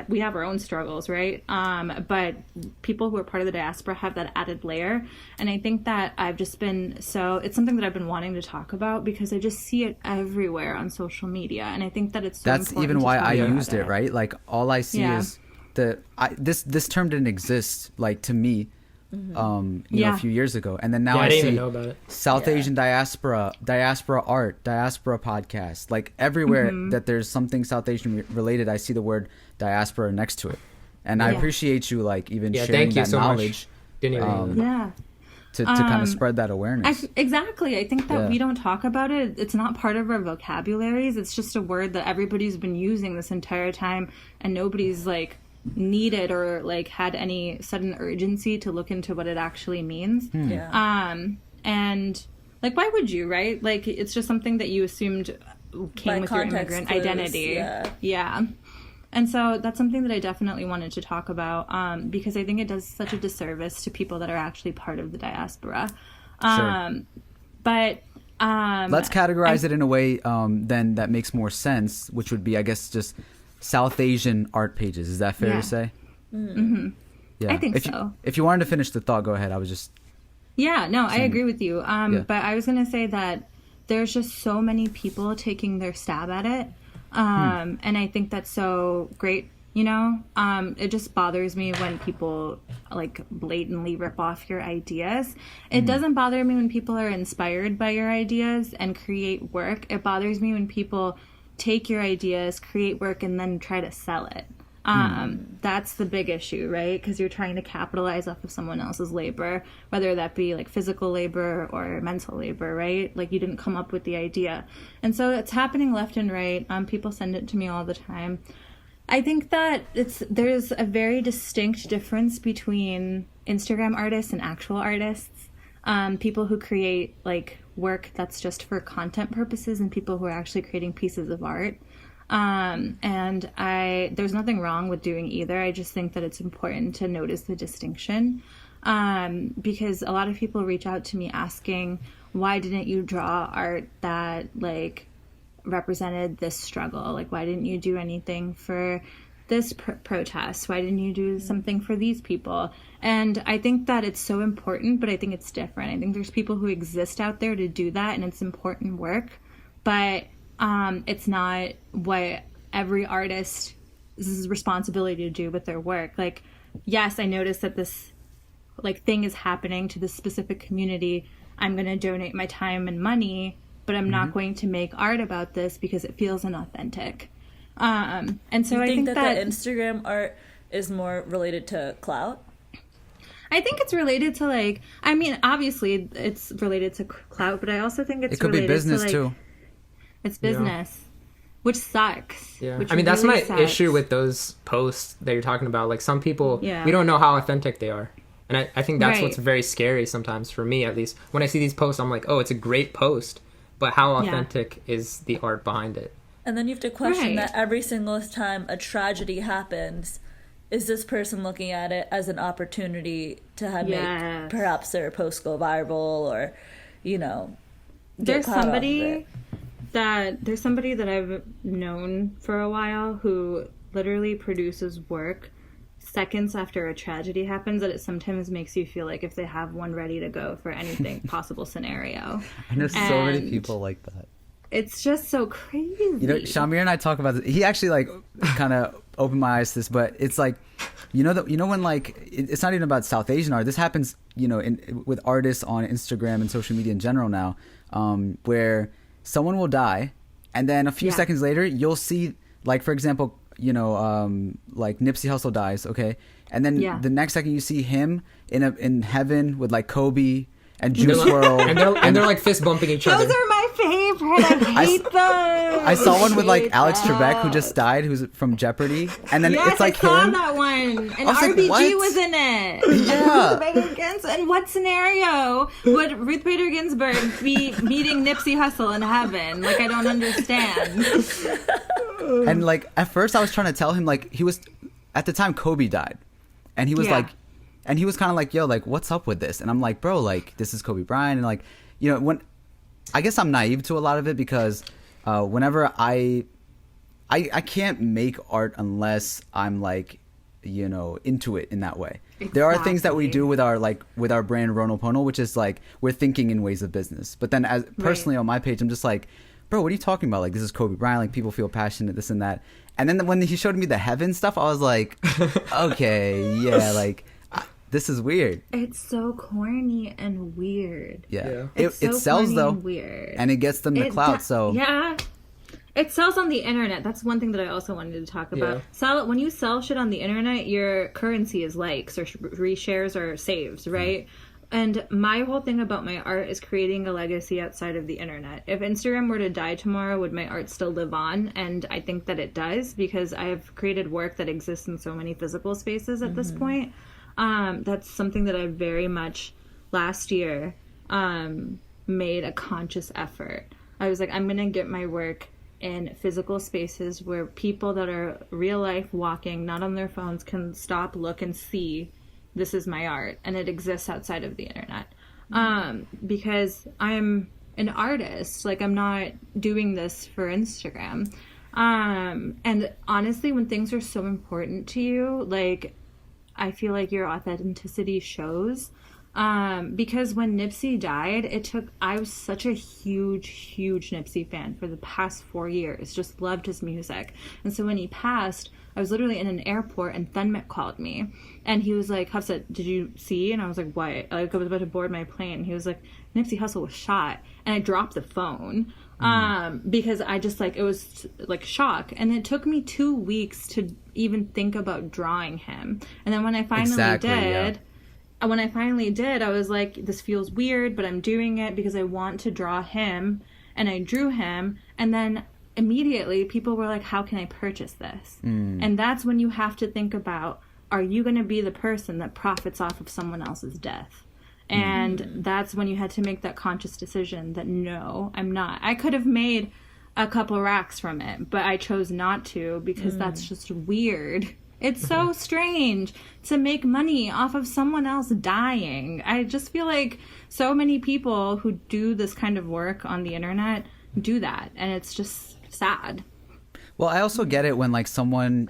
we have our own struggles, right? But people who are part of the diaspora have that added layer. And I think that it's something that I've been wanting to talk about because I just see it everywhere on social media. And I think that it's so that's important even why I about used it, right? Like, all I see is this term didn't exist, like, to me, you know, a few years ago. And then now I didn't see even know about it. South Asian diaspora art, diaspora podcast, like everywhere that there's something South Asian related, I see the word diaspora next to it. And I appreciate you, like, even sharing thank you that so knowledge. Much. Didn't even know. To kind of spread that awareness. Exactly. I think that we don't talk about it. It's not part of our vocabularies. It's just a word that everybody's been using this entire time, and nobody's like needed or like had any sudden urgency to look into what it actually means. Yeah. And like, why would you, right? Like, it's just something that you assumed came By with your context immigrant clues, identity. Yeah. And so that's something that I definitely wanted to talk about, because I think it does such a disservice to people that are actually part of the diaspora. But let's categorize it in a way then that makes more sense, which would be, I guess, just South Asian art pages. Is that fair to say? Mm-hmm. Yeah. I think so. If you wanted to finish the thought, go ahead. I was just... Yeah, no, I agree with you. But I was going to say that there's just so many people taking their stab at it. And I think that's so great, you know? It just bothers me when people like blatantly rip off your ideas. It doesn't bother me when people are inspired by your ideas and create work. It bothers me when people take your ideas, create work, and then try to sell it. That's the big issue, right? Because you're trying to capitalize off of someone else's labor, whether that be like physical labor or mental labor, right? Like, you didn't come up with the idea. And so it's happening left and right. People send it to me all the time. I think that there's a very distinct difference between Instagram artists and actual artists. People who create like work that's just for content purposes, and people who are actually creating pieces of art. And there's nothing wrong with doing either. I just think that it's important to notice the distinction, because a lot of people reach out to me asking, why didn't you draw art that like represented this struggle? Like, why didn't you do anything for this protest? Why didn't you do something for these people? And I think that it's so important, but I think it's different. I think there's people who exist out there to do that, and it's important work, but it's not what every artist's responsibility to do with their work. Like, yes, I noticed that this like thing is happening to this specific community. I'm going to donate my time and money, but I'm not going to make art about this because it feels inauthentic. And so I think that the Instagram art is more related to clout. I think it's related to like, I mean, obviously it's related to clout, but I also think it could be business to, like, too. It's business, which sucks. Yeah, which I mean, that's really my sucks. issue with those posts that you're talking about. Like, some people, Yeah. we don't know how authentic they are. And I think that's Right. what's very scary sometimes, for me at least. When I see these posts, I'm like, oh, it's a great post, but how authentic is the art behind it? And then you have to question Right. that every single time a tragedy happens, is this person looking at it as an opportunity to have Yes. make perhaps their post go viral, or, you know, get There's caught off of somebody it? there's somebody that I've known for a while who literally produces work seconds after a tragedy happens, that it sometimes makes you feel like if they have one ready to go for anything possible scenario. I know so many And people like that. It's just so crazy. You know, Shamir and I talk about this. He actually like kind of opened my eyes to this, but it's like, when like it's not even about South Asian art. This happens, with artists on Instagram and social media in general now, where someone will die, and then a few seconds later you'll see, like, for example, like Nipsey Hussle dies, okay, and then the next second you see him in heaven with like Kobe and Juice WRLD, and they're like fist bumping each other. Those are my favorite. I hate those. I saw one with like Alex Trebek, who just died, who's from Jeopardy, and then it's like I saw him. that one, and was like, RBG what? was in it. Yeah. And Ruth Bader Ginsburg. In what scenario would Ruth Bader Ginsburg be meeting Nipsey Hussle in heaven? Like, I don't understand. And like at first I was trying to tell him, like, he was at the time Kobe died, and he was like, and he was kind of like, yo, like, what's up with this? And I'm like, bro, like, this is Kobe Bryant. And like, when I guess I'm naive to a lot of it, because whenever I can't make art unless I'm like, into it in that way. Exactly. There are things that we do with our brand Ronopono, which is like, we're thinking in ways of business. But then as personally on my page, I'm just like, bro, what are you talking about? Like, this is Kobe Bryant. Like, people feel passionate, this and that. And then when he showed me the heaven stuff, I was like, okay, yeah, like, this is weird. It's so corny and weird. Yeah. It's so it sells, corny though. and weird. And it gets them the clout, so. Yeah. It sells on the internet. That's one thing that I also wanted to talk about. When you sell shit on the internet, your currency is likes or reshares or saves, right? And my whole thing about my art is creating a legacy outside of the internet. If Instagram were to die tomorrow, would my art still live on? And I think that it does, because I have created work that exists in so many physical spaces at this point. That's something that I very much last year made a conscious effort. I was like, I'm going to get my work in physical spaces where people that are real life walking, not on their phones, can stop, look, and see this is my art, and it exists outside of the internet. Because I'm an artist, like I'm not doing this for Instagram. And honestly, when things are so important to you, like I feel like your authenticity shows. Because when Nipsey died, I was such a huge Nipsey fan for the past 4 years, just loved his music. And so when he passed, I was literally in an airport and Thenmik called me and he was like, Hafsa, did you see? And I was like, what? Like, I was about to board my plane. He was like, Nipsey Hussle was shot. And I dropped the phone because I just it was like shock. And it took me 2 weeks to even think about drawing him. And then when I finally did, when I finally did, I was like, this feels weird, but I'm doing it because I want to draw him. And I drew him. And then immediately people were like, how can I purchase this? And that's when you have to think about, are you going to be the person that profits off of someone else's death? And that's when you had to make that conscious decision that no, I'm not. I could have made a couple racks from it, but I chose not to because that's just weird. It's so strange to make money off of someone else dying. I just feel like so many people who do this kind of work on the internet do that, and it's just sad. Well, I also get it when like someone,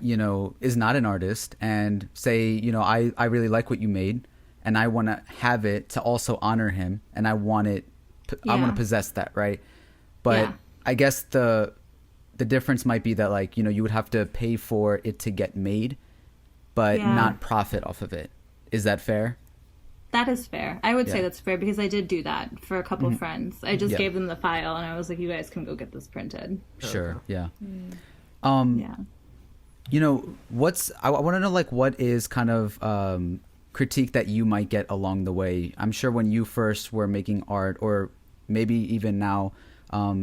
is not an artist and say, I really like what you made and I want to have it to also honor him and I want to possess that, right? But I guess the difference might be that like, you would have to pay for it to get made, but not profit off of it. Is that fair? That is fair. I would say that's fair because I did do that for a couple of friends. I just gave them the file and I was like, you guys can go get this printed. Sure. Yeah. I want to know like what is kind of critique that you might get along the way. I'm sure when you first were making art, or maybe even now, are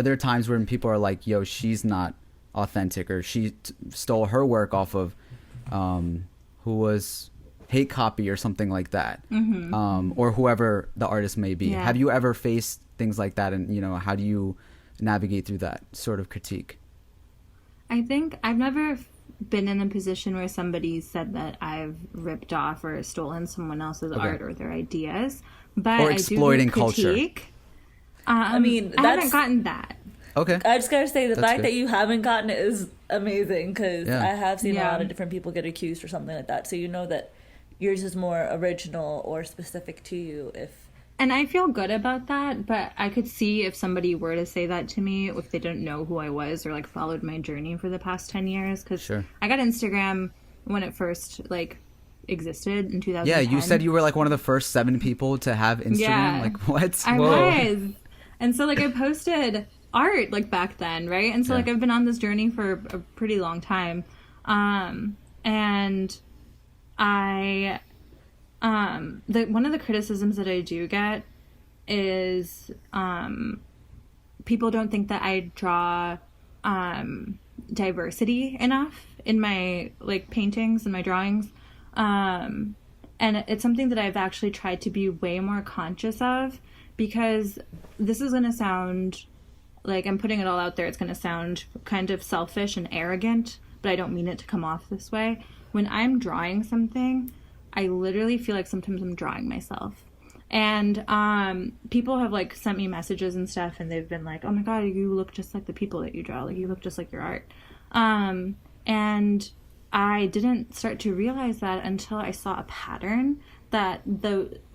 there times when people are like, yo, she's not authentic, or she stole her work off of who was hate copy or something like that, or whoever the artist may be. Have you ever faced things like that, and how do you navigate through that sort of critique? I think I've never been in a position where somebody said that I've ripped off or stolen someone else's art or their ideas, but or exploiting I do critique. Culture. I mean, I haven't gotten that. Okay. I just gotta say, the That's fact good. that you haven't gotten it is amazing, because Yeah. I have seen a lot of different people get accused or something like that. So you know that yours is more original or specific to you. And I feel good about that, but I could see if somebody were to say that to me, if they didn't know who I was or like followed my journey for the past 10 years. Because I got Instagram when it first existed in 2010. Yeah, you said you were like one of the first 7 people to have Instagram. Yeah. Like what? I was. And so I posted art back then, right? And so I've been on this journey for a pretty long time. And I one of the criticisms that I do get is people don't think that I draw diversity enough in my paintings and my drawings, and it's something that I've actually tried to be way more conscious of, because this is going to sound like I'm putting it all out there. It's going to sound kind of selfish and arrogant, but I don't mean it to come off this way. When I'm drawing something, I literally feel like sometimes I'm drawing myself. And people have sent me messages and stuff, and they've been like, oh my god, you look just like the people that you draw. You look just like your art. And I didn't start to realize that until I saw a pattern that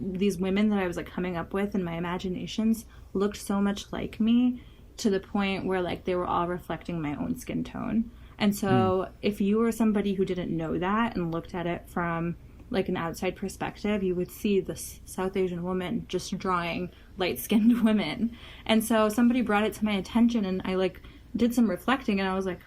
these women that I was coming up with in my imaginations looked so much like me, to the point where they were all reflecting my own skin tone. And so if you were somebody who didn't know that and looked at it from an outside perspective, you would see this South Asian woman just drawing light-skinned women. And so somebody brought it to my attention, and I did some reflecting, and I was like,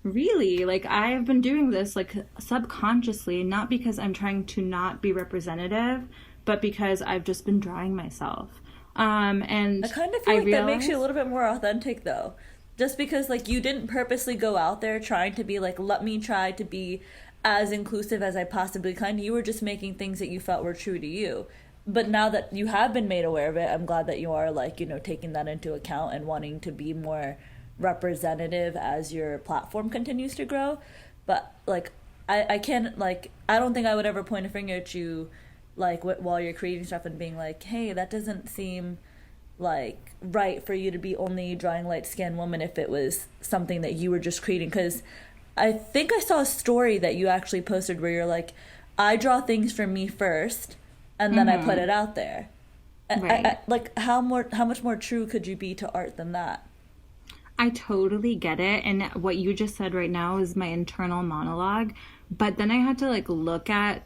really, like, I have been doing this, like, subconsciously, not because I'm trying to not be representative, but because I've just been drawing myself. And I kind of feel like that makes you a little bit more authentic, though. Just because, like, you didn't purposely go out there trying to be like, let me try to be as inclusive as I possibly can. You were just making things that you felt were true to you. But now that you have been made aware of it, I'm glad that you are, like, you know, taking that into account and wanting to be more representative as your platform continues to grow. But, like, I can't, like, I don't think I would ever point a finger at you, like, while you're creating stuff and being like, hey, that doesn't seem like right for you to be only drawing light-skinned women if it was something that you were just creating. Because I think I saw a story that you actually posted where you're like, I draw things for me first and then I put it out there. Right. Like, how much more true could you be to art than that? I totally get it. And what you just said right now is my internal monologue. But then I had to, like, look at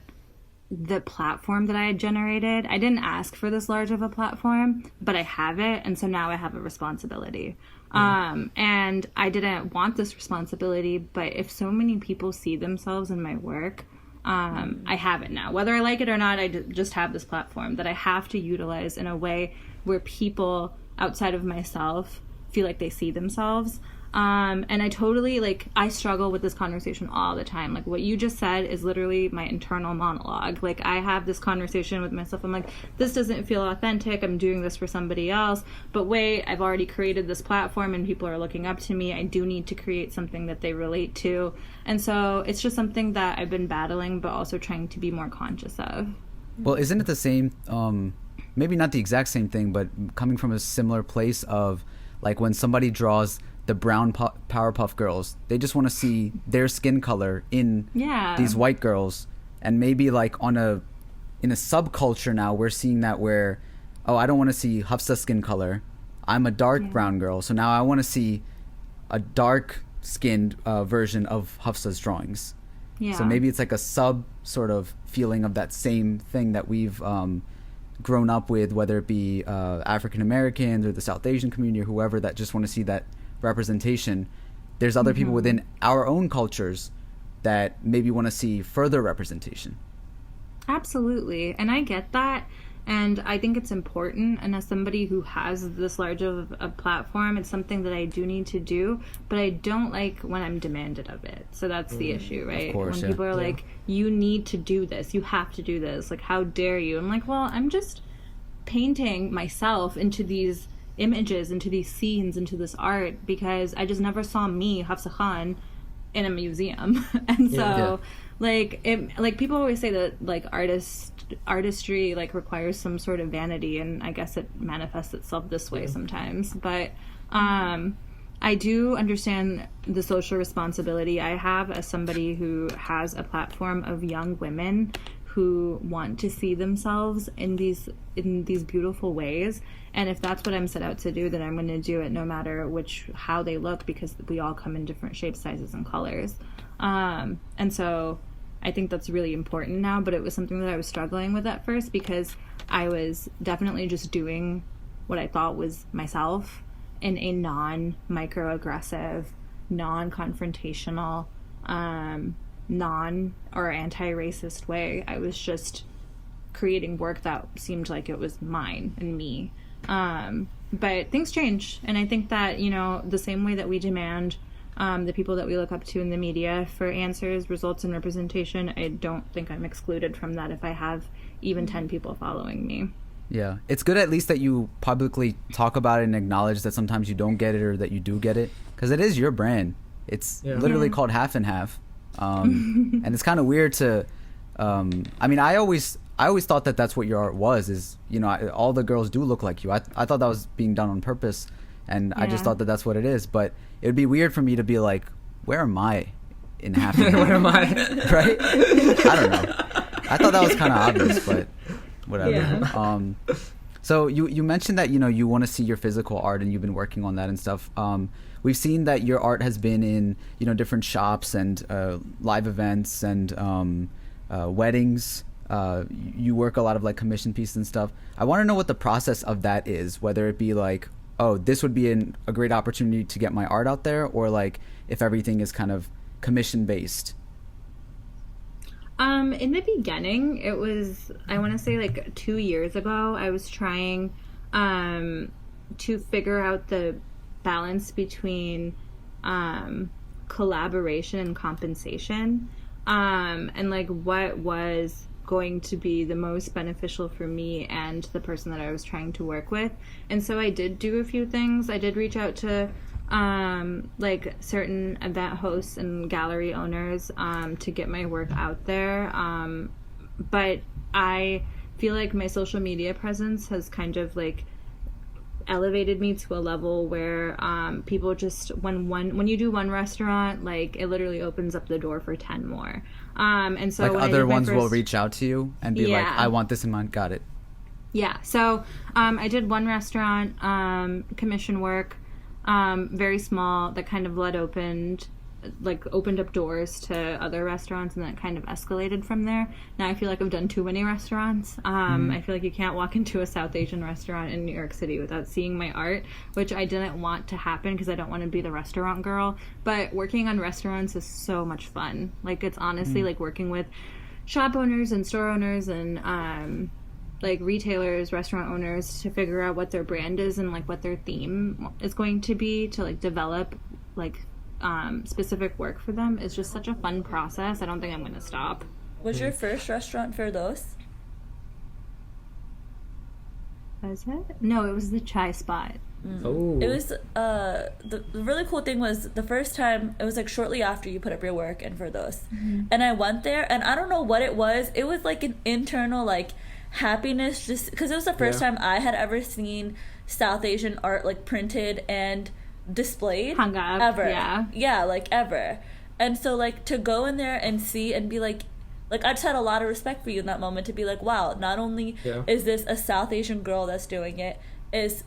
the platform that I had generated. I didn't ask for this large of a platform, but I have it. And so now I have a responsibility. And I didn't want this responsibility, but if so many people see themselves in my work, I have it now. Whether I like it or not, I just have this platform that I have to utilize in a way where people outside of myself feel like they see themselves. And I totally, like, I struggle with this conversation all the time. Like, what you just said is literally my internal monologue. Like, I have this conversation with myself. I'm like, this doesn't feel authentic. I'm doing this for somebody else. But wait, I've already created this platform and people are looking up to me. I do need to create something that they relate to. And so it's just something that I've been battling, but also trying to be more conscious of. Well, isn't it the same, maybe not the exact same thing, but coming from a similar place of, like, when somebody draws the brown Powerpuff Girls, they just want to see their skin color in these white girls. And maybe, like, in a subculture now, we're seeing that where, oh, I don't want to see Hafsa skin color. I'm a dark brown girl, so now I want to see a dark skinned version of Hafsa's drawings. So maybe it's like a sub sort of feeling of that same thing that we've grown up with, whether it be African Americans or the South Asian community or whoever, that just want to see that representation. There's other people within our own cultures that maybe want to see further representation. Absolutely. And I get that. And I think it's important. And as somebody who has this large of a platform, it's something that I do need to do. But I don't like when I'm demanded of it. So that's the issue, right? Of course, when people are like, you need to do this. You have to do this. Like, how dare you? I'm like, well, I'm just painting myself into these images, into these scenes, into this art, because I just never saw me, Hafsa Khan, in a museum. And so like people always say that, like, artistry, like, requires some sort of vanity, and I guess it manifests itself this way sometimes. But I do understand the social responsibility I have as somebody who has a platform of young women who want to see themselves in these beautiful ways. And if that's what I'm set out to do, then I'm going to do it no matter how they look, because we all come in different shapes, sizes, and colors. And so I think that's really important now, but it was something that I was struggling with at first, because I was definitely just doing what I thought was myself in a non-microaggressive, non-confrontational, or anti-racist way. I was just creating work that seemed like it was mine and me. But things change, and I think that, you know, the same way that we demand the people that we look up to in the media for answers, results, and representation, I don't think I'm excluded from that if I have even 10 people following me. Yeah, it's good at least that you publicly talk about it and acknowledge that sometimes you don't get it or that you do get it, because it is your brand. It's literally called Half and Half. And it's kind of weird to, I mean, I always thought that that's what your art was, is, you know, all the girls do look like you. I thought that was being done on purpose, and I just thought that that's what it is. But it would be weird for me to be like, where am I in Half and Half? Where am I? Right? I don't know. I thought that was kind of obvious, but whatever. Yeah. So you mentioned that, you know, you want to see your physical art, and you've been working on that and stuff. We've seen that your art has been in, you know, different shops and live events and weddings. You work a lot of, like, commission pieces and stuff. I want to know what the process of that is, whether it be like oh, this would be a great opportunity to get my art out there, or like if everything is kind of commission based? In the beginning, it was, I want to say like 2 years ago, I was trying to figure out the balance between collaboration and compensation, and like what was going to be the most beneficial for me and the person that I was trying to work with. And so I did do a few things. I did reach out to like certain event hosts and gallery owners to get my work out there, but I feel like my social media presence has kind of like elevated me to a level where people just, when you do one restaurant, like it literally opens up the door for 10 more, and so like when other ones will reach out to you and be like, I want this in mind. Got it. Yeah, so I did one restaurant commission work, very small, that kind of opened up doors to other restaurants, and then it kind of escalated from there. Now I feel like I've done too many restaurants. I feel like you can't walk into a South Asian restaurant in New York City without seeing my art, which I didn't want to happen because I don't want to be the restaurant girl. But working on restaurants is so much fun. Like, it's honestly like working with shop owners and store owners and like retailers, restaurant owners, to figure out what their brand is and like what their theme is going to be, to like develop like specific work for them. Is just such a fun process. I don't think I'm going to stop. Was your first restaurant for those? Was it? No, it was the chai spot. Oh. It was the really cool thing was the first time, it was like shortly after you put up your work and for those, and I went there, and I don't know what it was like an internal like happiness, just because it was the first time I had ever seen South Asian art like printed and displayed Hung up, ever. yeah, like ever. And so like to go in there and see and be like I just had a lot of respect for you in that moment, to be like, wow, not only is this a South Asian girl that's doing it, is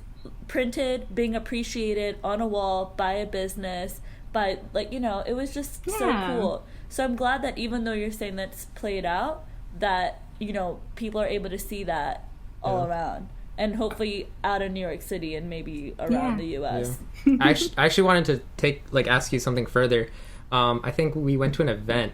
printed, being appreciated on a wall by a business, by like, you know, it was just so cool. So I'm glad that even though you're saying that's played out, that, you know, people are able to see that all around, and hopefully out of New York City and maybe around the U.S. I actually wanted to ask you something further. I think we went to an event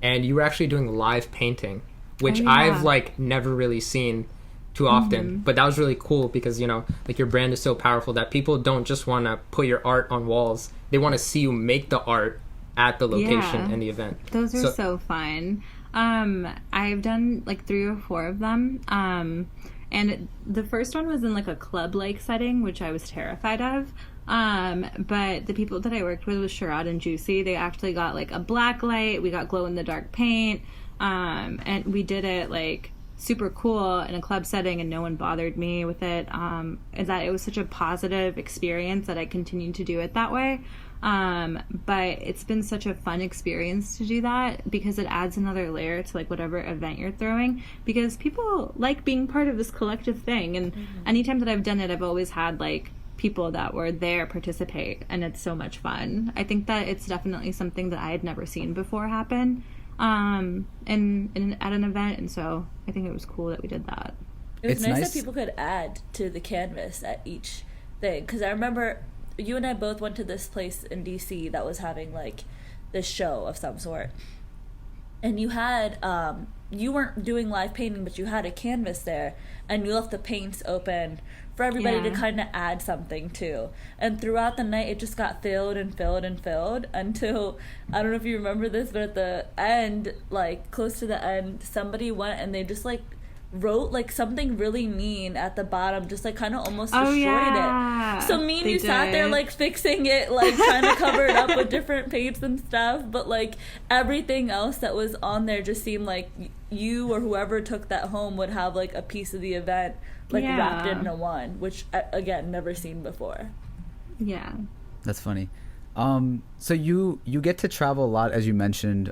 and you were actually doing live painting, which I've like never really seen too often, but that was really cool because, you know, like your brand is so powerful that people don't just want to put your art on walls, they want to see you make the art at the location and the event. Those are so fun. I've done like 3 or 4 of them, and the first one was in like a club-like setting, which I was terrified of. But the people that I worked with Sharad and Juicy, they actually got like a black light, we got glow-in-the-dark paint, and we did it like super cool in a club setting, and no one bothered me with it. And that it was such a positive experience that I continued to do it that way. But it's been such a fun experience to do that, because it adds another layer to like whatever event you're throwing, because people like being part of this collective thing. And anytime that I've done it, I've always had like people that were there participate, and it's so much fun. I think that it's definitely something that I had never seen before happen in at an event, and so I think it was cool that we did that. It was nice that people could add to the canvas at each thing, because I remember you and I both went to this place in DC that was having like this show of some sort, and you had you weren't doing live painting, but you had a canvas there, and you left the paints open for everybody to kind of add something to. And throughout the night, it just got filled and filled and filled until, I don't know if you remember this, but at the end, like close to the end, somebody went and they just like wrote like something really mean at the bottom, just like kind of almost destroyed it. So me and you sat there like fixing it, like trying to cover it up with different paints and stuff, but like everything else that was on there just seemed like you or whoever took that home would have like a piece of the event like wrapped into one, which again, never seen before. Yeah, that's funny. So you get to travel a lot, as you mentioned,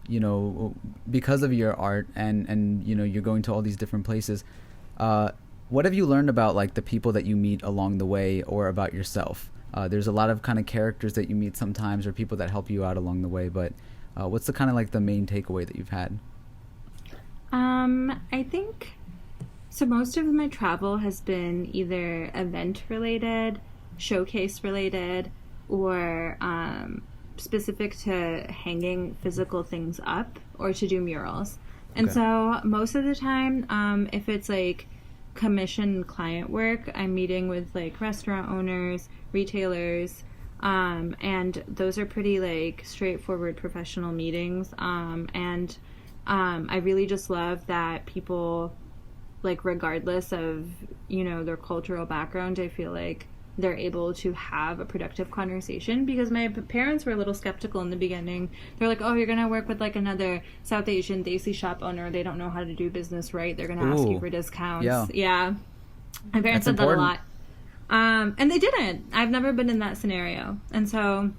you know, because of your art, and you know, you're going to all these different places. What have you learned about like the people that you meet along the way, or about yourself? There's a lot of kind of characters that you meet sometimes, or people that help you out along the way, but what's the kind of like the main takeaway that you've had? I think So most of my travel has been either event related, showcase related, or specific to hanging physical things up or to do murals. And Okay. so most of the time, if it's like commission client work, I'm meeting with like restaurant owners, retailers, and those are pretty like straightforward professional meetings. And I really just love that people, like, regardless of, you know, their cultural background, I feel like they're able to have a productive conversation, because my parents were a little skeptical in the beginning. They're like, oh, you're gonna work with like another South Asian Desi shop owner, they don't know how to do business right, they're gonna ask you Ooh. for discounts. Yeah. My parents That's said important. that a lot, and they didn't. I've never been in that scenario, and so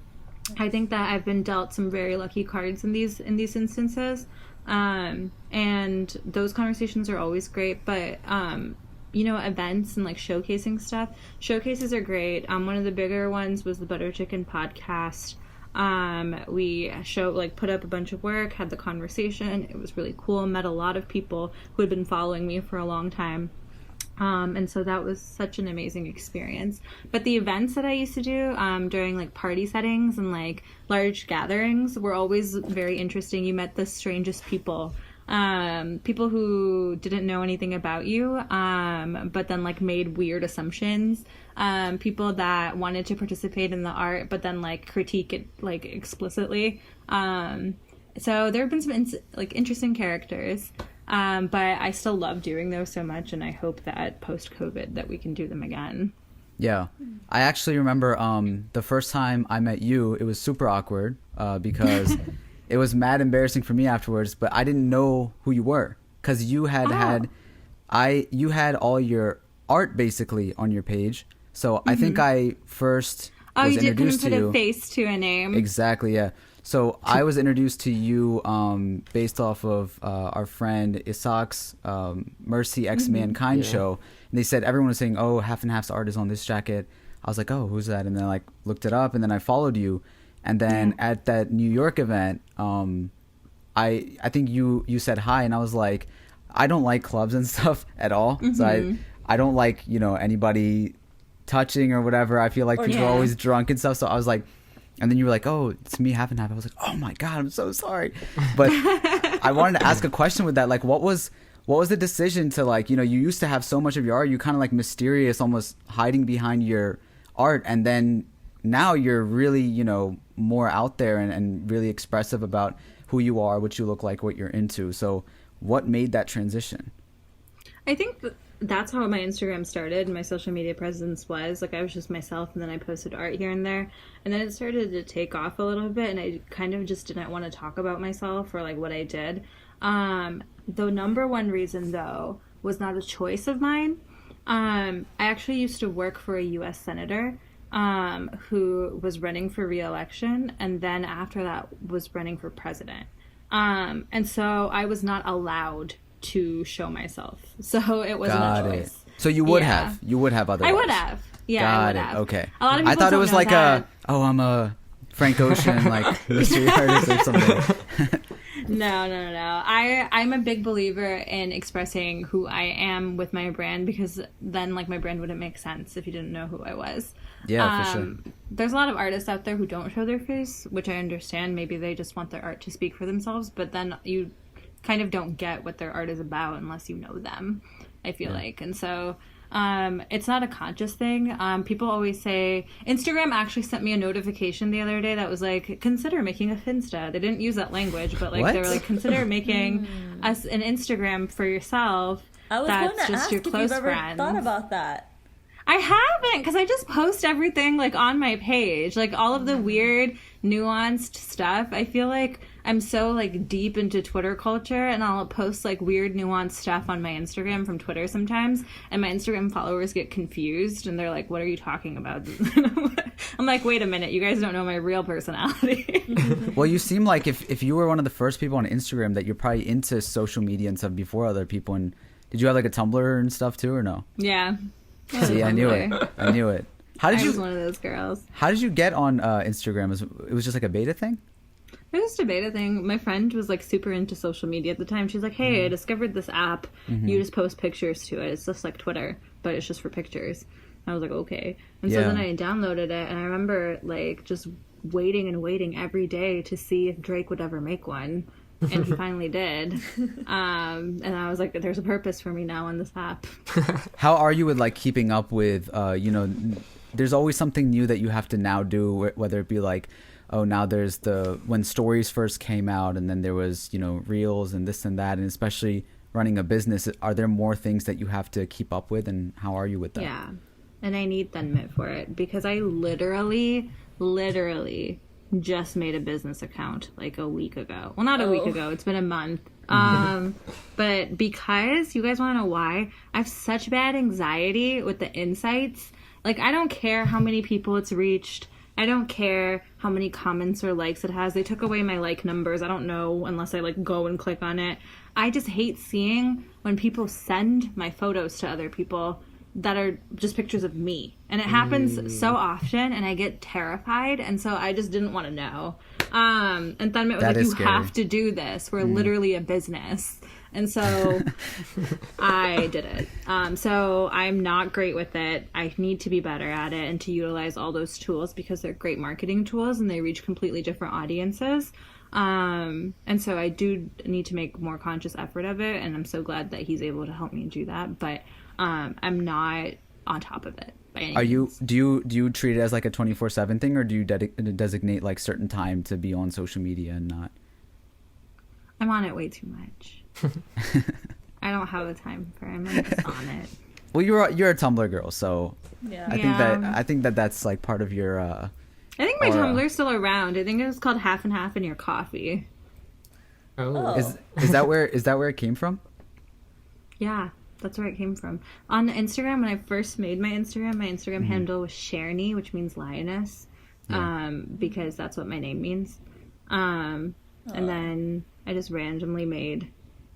I think that I've been dealt some very lucky cards in these instances. And those conversations are always great, but you know, events and like showcasing stuff, showcases are great. One of the bigger ones was the Butter Chicken podcast. We put up a bunch of work, had the conversation, it was really cool, met a lot of people who had been following me for a long time. And so that was such an amazing experience. But the events that I used to do during like party settings and like large gatherings were always very interesting. You met the strangest people. People who didn't know anything about you, but then like made weird assumptions. People that wanted to participate in the art, but then like critique it like explicitly. So there have been some interesting characters. But I still love doing those so much, and I hope that post-COVID that we can do them again. Yeah. I actually remember the first time I met you, it was super awkward because it was mad embarrassing for me afterwards, but I didn't know who you were, because you had all your art basically on your page. So I think I first was you introduced couldn't to put you. a face to a name. Exactly, yeah. So I was introduced to you based off of our friend Isaac's Mercy X Mankind show. And they said, everyone was saying, oh, Half and Half's art is on this jacket. I was like, oh, who's that? And then I like looked it up, and then I followed you. And then at that New York event, I think you said hi, and I was like, I don't like clubs and stuff at all. So I don't like, you know, anybody touching or whatever. I feel like people are always drunk and stuff. So I was like, and then you were like, oh, it's me, Half and Half. I was like, oh my God, I'm so sorry. But I wanted to ask a question with that. Like, what was the decision to, like, you know, you used to have so much of your art, you kind of like mysterious, almost hiding behind your art. And then now you're really, you know, more out there and really expressive about who you are, what you look like, what you're into. So what made that transition? I think that's how my Instagram started. My social media presence was like, I was just myself, and then I posted art here and there, and then it started to take off a little bit, and I kind of just didn't want to talk about myself or like what I did. The number one reason, though, was not a choice of mine. I actually used to work for a U.S. senator who was running for re-election, and then after that was running for president. And so I was not allowed to show myself, so it wasn't a choice. So you would have otherwise. I would have. Yeah, I would have. Okay. A lot of people I thought it don't was know like that. I'm a Frank Ocean like mystery artist or something. No. I'm a big believer in expressing who I am with my brand, because then like my brand wouldn't make sense if you didn't know who I was. Yeah, for sure. There's a lot of artists out there who don't show their face, which I understand. Maybe they just want their art to speak for themselves, but then you kind of don't get what their art is about unless you know them, I feel like. And so it's not a conscious thing. People always say, Instagram actually sent me a notification the other day that was like, consider making a Finsta. They didn't use that language, but like they were like, consider making us an Instagram for yourself. I was that's going to just ask your if close you've ever friends. thought about that. I haven't, because I just post everything like on my page, like all of the weird nuanced stuff. I feel like I'm so like deep into Twitter culture, and I'll post like weird nuanced stuff on my Instagram from Twitter sometimes, and my Instagram followers get confused and they're like, what are you talking about? I'm like, wait a minute, you guys don't know my real personality. Well, you seem like if you were one of the first people on Instagram, that you're probably into social media and stuff before other people. And did you have like a Tumblr and stuff too, or no? Yeah. See, I knew it. How did I you? was one of those girls. How did you get on Instagram? It was just like a beta thing? It was just a beta thing. My friend was like super into social media at the time. She's like, hey, I discovered this app. You just post pictures to it. It's just like Twitter, but it's just for pictures. I was like, okay. And so then I downloaded it, and I remember like just waiting and waiting every day to see if Drake would ever make one. And he finally did. And I was like, there's a purpose for me now on this app. How are you with like keeping up with, you know, there's always something new that you have to now do, whether it be like, oh, now there's when stories first came out, and then there was, you know, reels and this and that, and especially running a business, are there more things that you have to keep up with, and how are you with that? Yeah. And I need Dunmit for it, because I literally just made a business account like a week ago. Well, not a week ago. It's been a month. But because, you guys want to know why? I have such bad anxiety with the insights. Like, I don't care how many people it's reached. I don't care how many comments or likes it has. They took away my like numbers. I don't know unless I like go and click on it. I just hate seeing when people send my photos to other people that are just pictures of me. And it happens so often, and I get terrified, and so I just didn't want to know. And Thunmit was like, you have to do this. We're literally a business. And so I did it. So I'm not great with it. I need to be better at it and to utilize all those tools, because they're great marketing tools and they reach completely different audiences. And so I do need to make more conscious effort of it, and I'm so glad that he's able to help me do that. But I'm not on top of it by any means. Do you treat it as like a 24/7 thing, or do you designate like certain time to be on social media and not? I'm on it way too much. I don't have the time for it. I'm just on it. Well, you're a Tumblr girl, so Yeah. I think that's like part of your. I think my Tumblr's still around. I think it was called Half and Half in Your Coffee. Oh. Is that where it came from? Yeah, that's where it came from. On Instagram, when I first made my Instagram handle was Sharni, which means lioness, because that's what my name means. And then I just randomly made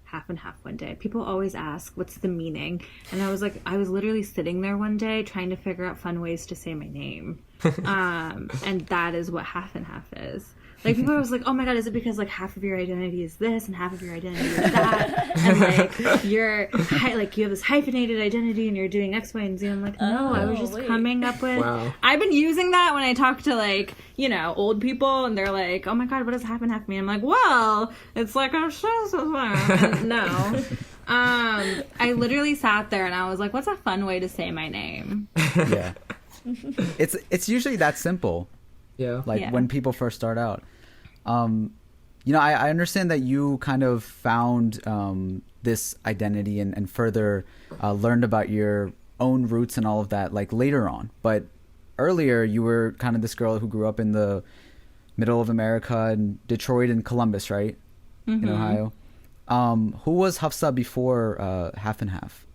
Half and Half one day. People always ask, what's the meaning? And I was like, I was literally sitting there one day trying to figure out fun ways to say my name. And that is what Half and Half is. Like, people was like, oh my god, is it because like half of your identity is this and half of your identity is that? And like you're like, you have this hyphenated identity and you're doing X, Y, and Z. I'm like, no, I was just coming up with. Wow. I've been using that when I talk to like, you know, old people, and they're like, oh my god, what does Half and Half mean? I'm like, well, it's like a no. I literally sat there and I was like, what's a fun way to say my name? Yeah. It's usually that simple. Yeah. Like when people first start out. You know, I understand that you kind of found this identity and further learned about your own roots and all of that like later on. But earlier you were kind of this girl who grew up in the middle of America, in Detroit and Columbus, right? In Ohio. Who was Hafsa before Half and Half?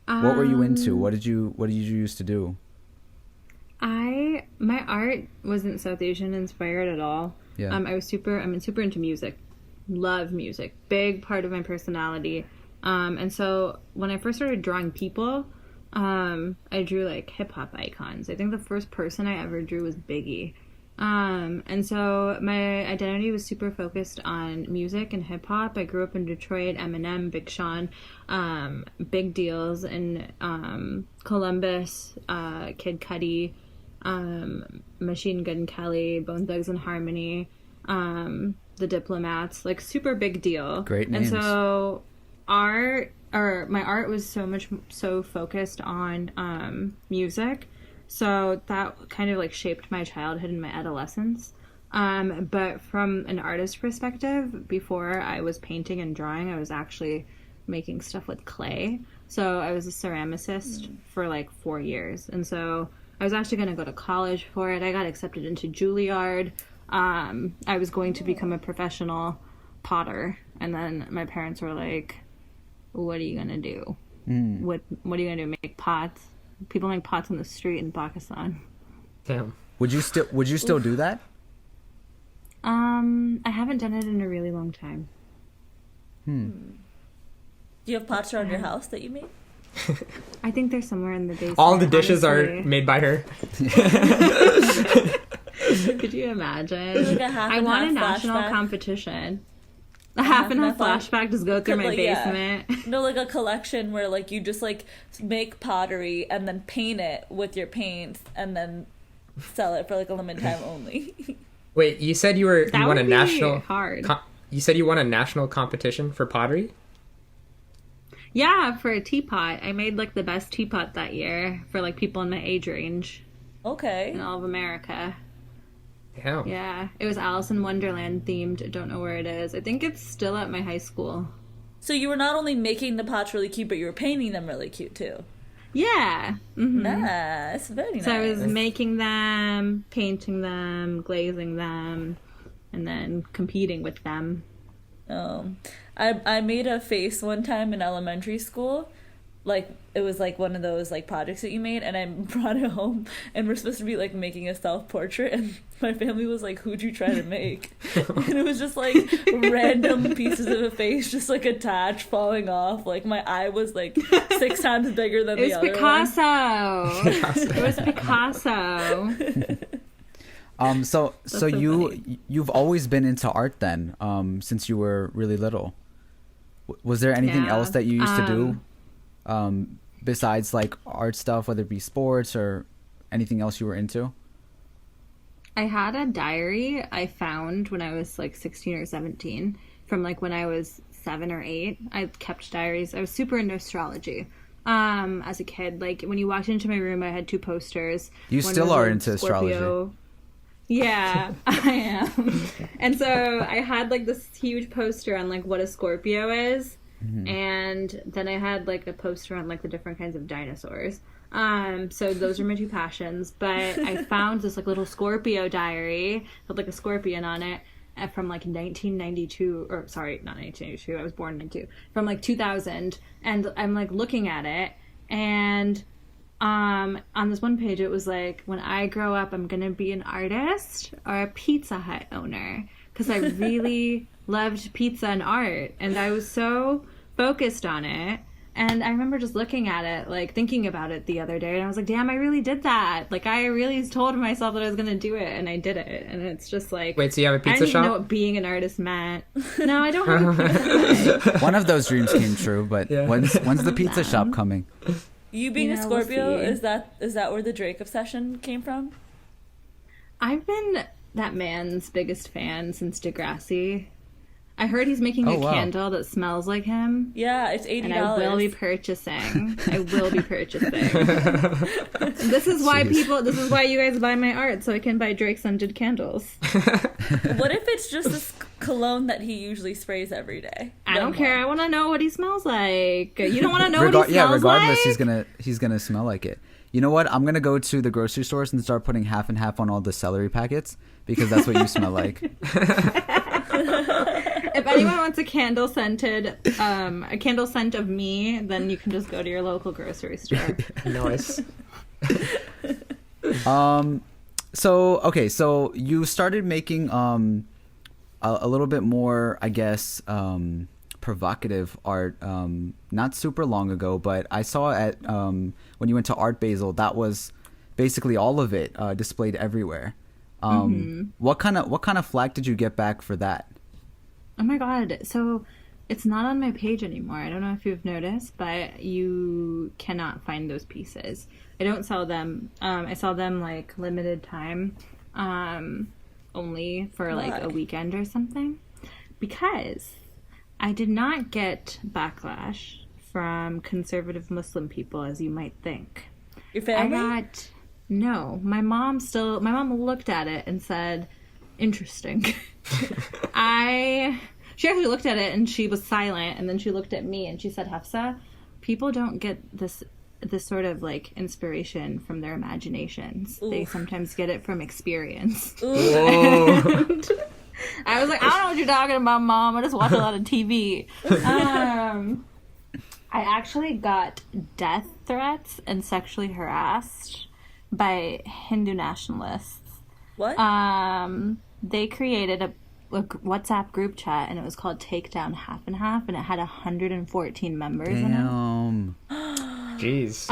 What were you into? What did you used to do? My art wasn't South Asian inspired at all. Yeah. I'm super into music. Love music. Big part of my personality. And so when I first started drawing people, I drew like hip hop icons. I think the first person I ever drew was Biggie. And so my identity was super focused on music and hip hop. I grew up in Detroit, Eminem, Big Sean, big deals in Columbus, Kid Cudi, Machine Gun Kelly, Bone Thugs and Harmony, The Diplomats, like super big deal. Great names. And so my art was so focused on music. So that kind of like shaped my childhood and my adolescence. But from an artist perspective, before I was painting and drawing, I was actually making stuff with clay. So I was a ceramicist for like 4 years. And so I was actually going to go to college for it. I got accepted into Juilliard. I was going to become a professional potter. And then my parents were like, what are you going to do? What are you going to do? Make pots? People make pots on the street in Pakistan. Damn. Would you still do that? I haven't done it in a really long time. Do you have pots around your house that you made? I think they're somewhere in the basement. All the dishes honestly. are made by her. Could you you imagine? There's like a half I and want a half national flashback. competition. A half and half flashback, just go through my Like, yeah. basement. No, like a collection where like you just like make pottery and then paint it with your paints and then sell it for like a limited time only. Wait, you said you That won a would be national hard. You said you won a national competition for pottery? Yeah, for a teapot. I made like the best teapot that year for like people in my age range Okay. in all of America. Damn. Yeah, it was Alice in Wonderland themed. I don't know where it is. I think it's still at my high school. So you were not only making the pots really cute, but you were painting them really cute too. Yeah. Mm-hmm. Nice, very nice. So I was making them, painting them, glazing them, and then competing with them. I made a face one time in elementary school. Like, it was like one of those like projects that you made, and I brought it home, and we're supposed to be like making a self-portrait, and my family was like, who'd you try to make? And it was just like random pieces of a face just like attached, falling off. Like my eye was like 6 times bigger than the other It was Picasso. So you've always been into art then, since you were really little. Was there anything Yeah. else that you used to do, besides like art stuff, whether it be sports or anything else you were into? I had a diary I found when I was like 16 or 17 from like when I was 7 or 8. I kept diaries. I was super into astrology. As a kid, like when you walked into my room, I had 2 posters. You One still was are a into astrology. Yeah, I am. And so I had like this huge poster on like what a Scorpio is. And then I had like a poster on like the different kinds of dinosaurs. So those are my 2 passions. But I found this like little Scorpio diary with like a scorpion on it from like 1992, or sorry, not 1992. I was born in 92. From like 2000, and I'm like looking at it, and on this one page it was like, when I grow up, I'm gonna be an artist or a Pizza Hut owner, because I really loved pizza and art, and I was so focused on it. And I remember just looking at it, like thinking about it the other day, and I was like, damn, I really did that. Like I really told myself that I was gonna do it, and I did it. And it's just like, Wait, so you have a I pizza didn't even know shop? what being an artist meant. No, I don't have a pizza shop. One of those dreams came true, but Yeah. when's the pizza shop coming? You being You a know, we'll Scorpio, see. is that where the Drake obsession came from? I've been that man's biggest fan since Degrassi. I heard he's making Oh, a wow. candle that smells like him. Yeah, it's $80. And I will be purchasing. I will be purchasing. This is why you guys buy my art, so I can buy Drake scented candles. What if it's just this cologne that he usually sprays every day? I don't Then care. what? I want to know what he smells like. You don't want to know what he Yeah, smells regardless, like? he's gonna smell like it. You know what? I'm gonna go to the grocery stores and start putting half and half on all the celery packets, because that's what you smell like. If anyone wants a candle scent of me, then you can just go to your local grocery store. Nice. So you started making a little bit more, I guess, provocative art not super long ago, but I saw at when you went to Art Basel, that was basically all of it displayed everywhere. What kind of flack did you get back for that? Oh my god. So it's not on my page anymore. I don't know if you've noticed, but you cannot find those pieces. I don't sell them. I sell them like limited time, only for like a weekend or something, because I did not get backlash from conservative Muslim people as you might think. Your family? No. My mom looked at it and said, interesting. She actually looked at it and she was silent, and then she looked at me and she said, Hafsa, people don't get this sort of like inspiration from their imaginations. Oof. They sometimes get it from experience. Whoa. And I was like, I don't know what you're talking about, Mom. I just watch a lot of TV. I actually got death threats and sexually harassed by Hindu nationalists. What? They created a WhatsApp group chat, and it was called Take Down Half and Half, and it had 114 members in it. Damn. Jeez.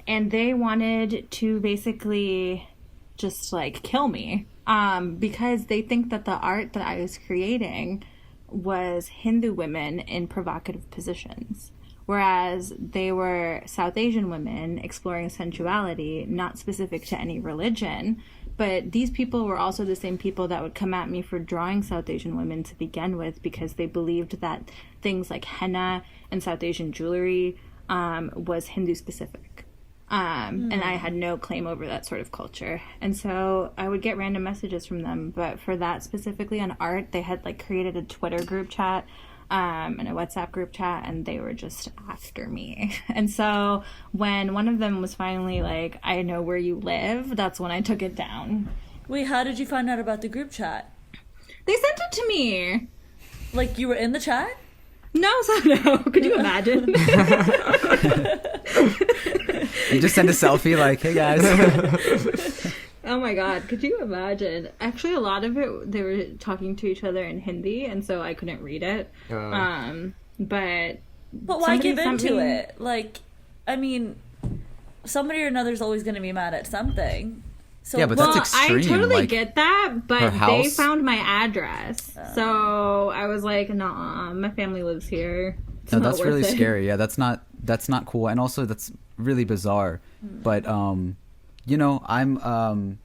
And they wanted to basically just like kill me. because they think that the art that I was creating was Hindu women in provocative positions, whereas they were South Asian women exploring sensuality, not specific to any religion. But these people were also the same people that would come at me for drawing South Asian women to begin with, because they believed that things like henna and South Asian jewelry was Hindu specific. And I had no claim over that sort of culture. And so I would get random messages from them. But for that specifically on art, they had like created a Twitter group chat and a WhatsApp group chat, and they were just after me. And so when one of them was finally like, I know where you live, that's when I took it down. Wait, how did you find out about the group chat? They sent it to me. Like, you were in the chat? No, so no. Could you imagine? You just send a selfie like, hey guys. Oh my god, could you imagine? Actually, a lot of it, they were talking to each other in Hindi, and so I couldn't read it. But why give into it? Like, I mean, somebody or another's always going to be mad at something. So, yeah, but that's extreme. I totally like, get that, but her they house? found my address. So I was like, nah, my family lives here. It's no, not that's worth really it. scary. Yeah, that's not cool, and also that's really bizarre. But you know, I'm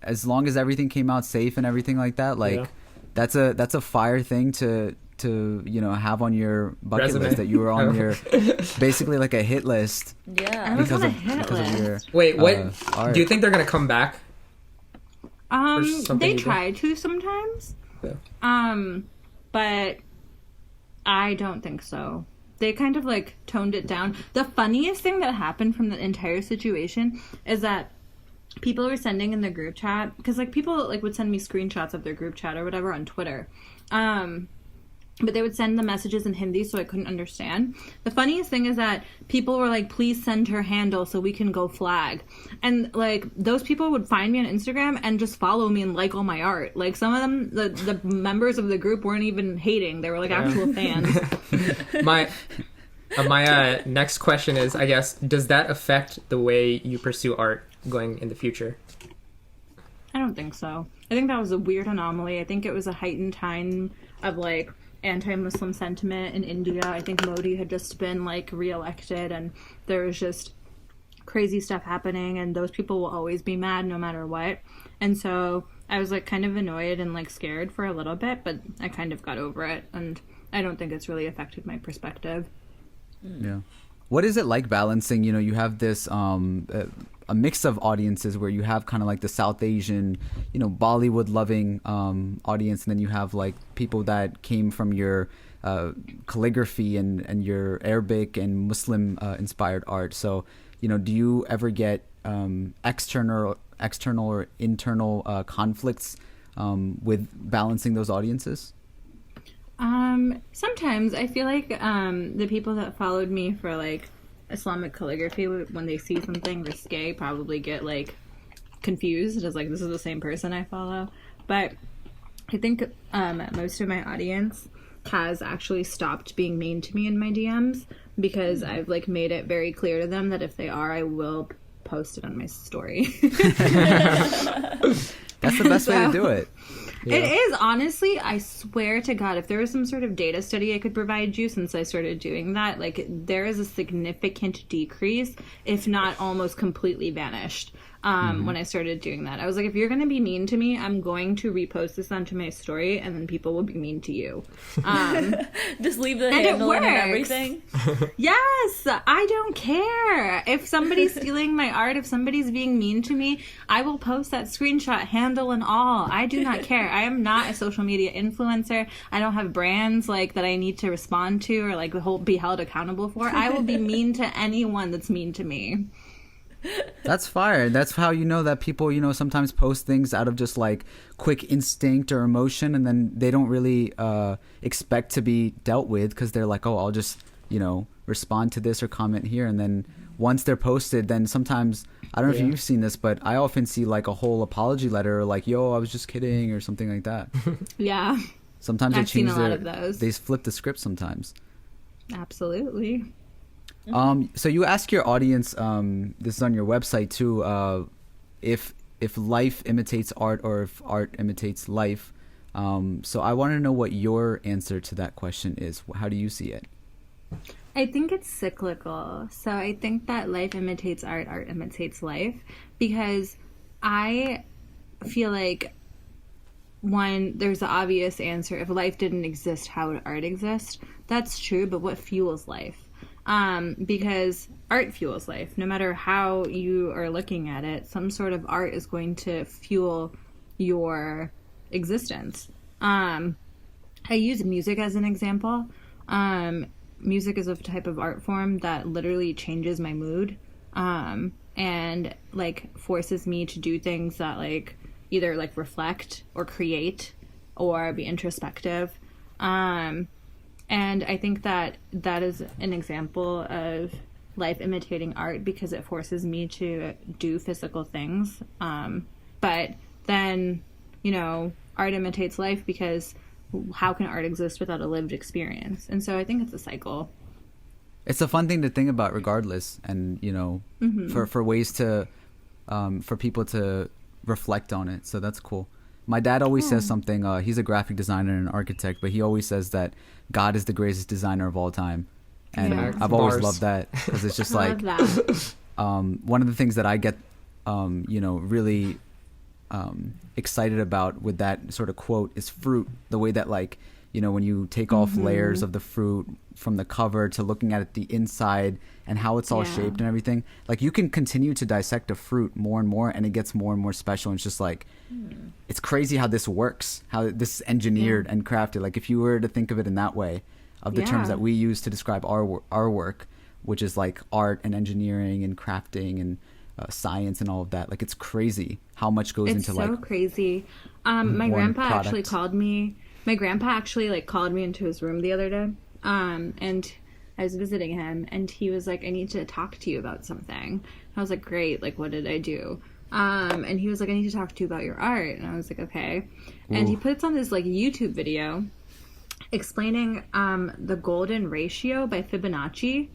as long as everything came out safe and everything like that, like that's a fire thing to you know have on your bucket Resume. list, that you were on your basically like a hit list. yeah. I was because on a of hit because of your Wait, what? art. Do you think they're gonna come back? something They you do? try to sometimes. Yeah. But I don't think so. They kind of like toned it down. The funniest thing that happened from the entire situation is that people were sending in the group chat, because like people like would send me screenshots of their group chat or whatever on Twitter. But they would send the messages in Hindi, so I couldn't understand. The funniest thing is that people were like, please send her handle so we can go flag. And like those people would find me on Instagram and just follow me and like all my art. Like some of them, the members of the group weren't even hating. They were like actual fans. My next question is, I guess, does that affect the way you pursue art going in the future? I don't think so. I think that was a weird anomaly. I think it was a heightened time of like anti-Muslim sentiment in India. I think Modi had just been like reelected, and there was just crazy stuff happening, and those people will always be mad no matter what. And so I was like kind of annoyed and like scared for a little bit, but I kind of got over it, and I don't think it's really affected my perspective. Yeah. What is it like balancing, you know, you have this a mix of audiences where you have kind of like the South Asian, you know, Bollywood loving audience, and then you have like people that came from your calligraphy and your Arabic and Muslim inspired art. So, you know, do you ever get external or internal conflicts with balancing those audiences? Sometimes I feel like the people that followed me for like Islamic calligraphy, when they see something risque, probably get like confused as like, this is the same person I follow. But I think most of my audience has actually stopped being mean to me in my DMs, because I've like made it very clear to them that if they are, I will post it on my story. That's the best way to do it. It is, honestly. I swear to God, if there was some sort of data study I could provide you since I started doing that, like there is a significant decrease, if not almost completely vanished, when I started doing that. I was like, if you're going to be mean to me, I'm going to repost this onto my story, and then people will be mean to you. Just leave the And it handle in and works. everything. Yes, I don't care. If somebody's stealing my art, if somebody's being mean to me, I will post that screenshot, handle and all. I do not care. I am not a social media influencer. I don't have brands like that I need to respond to or like be held accountable for. I will be mean to anyone that's mean to me. That's fire. That's how you know that people, you know, sometimes post things out of just like quick instinct or emotion, and then they don't really expect to be dealt with, because they're like, oh, I'll just, you know, respond to this or comment here. And then once they're posted, then sometimes, I don't know if you've seen this, but I often see like a whole apology letter, or like, yo, I was just kidding, or something like that. Yeah, Sometimes they I've seen change a lot of those. they flip the script sometimes. absolutely. So you ask your audience, this is on your website too, if if life imitates art or if art imitates life. So I want to know what your answer to that question is. How do you see it? I think it's cyclical. So I think that life imitates art, art imitates life, because I feel like, one, there's the obvious answer. If life didn't exist, how would art exist? That's true, but what fuels life? Because art fuels life. No matter how you are looking at it, some sort of art is going to fuel your existence. I use music as an example. Music is a type of art form that literally changes my mood, and like forces me to do things that like either like reflect or create or be introspective. And I think that that is an example of life imitating art because it forces me to do physical things. But then, you know, art imitates life because how can art exist without a lived experience? And so I think it's a cycle. It's a fun thing to think about regardless, and you know, for ways to for people to reflect on it. So that's cool. My dad always says something, he's a graphic designer and an architect, but he always says that God is the greatest designer of all time. And Yeah. I've always Bars. loved that because it's just I like love that. one of the things that I get you know, really excited about with that sort of quote is fruit. The way that, like, you know, when you take off layers of the fruit from the cover to looking at it the inside and how it's all Yeah. shaped and everything, like you can continue to dissect a fruit more and more and it gets more and more special. And it's just like it's crazy how this works, how this is engineered and crafted. Like if you were to think of it in that way, of the terms Yeah. that we use to describe our work, which is like art and engineering and crafting and science and all of that, like it's crazy how much goes It's into so like crazy. My one grandpa actually product. called me. My grandpa actually like called me into his room the other day, and I was visiting him, and he was like, "I need to talk to you about something." I was like, "Great! Like, what did I do?" And he was like, "I need to talk to you about your art," and I was like, "Okay." And he puts on this like YouTube video explaining the golden ratio by Fibonacci.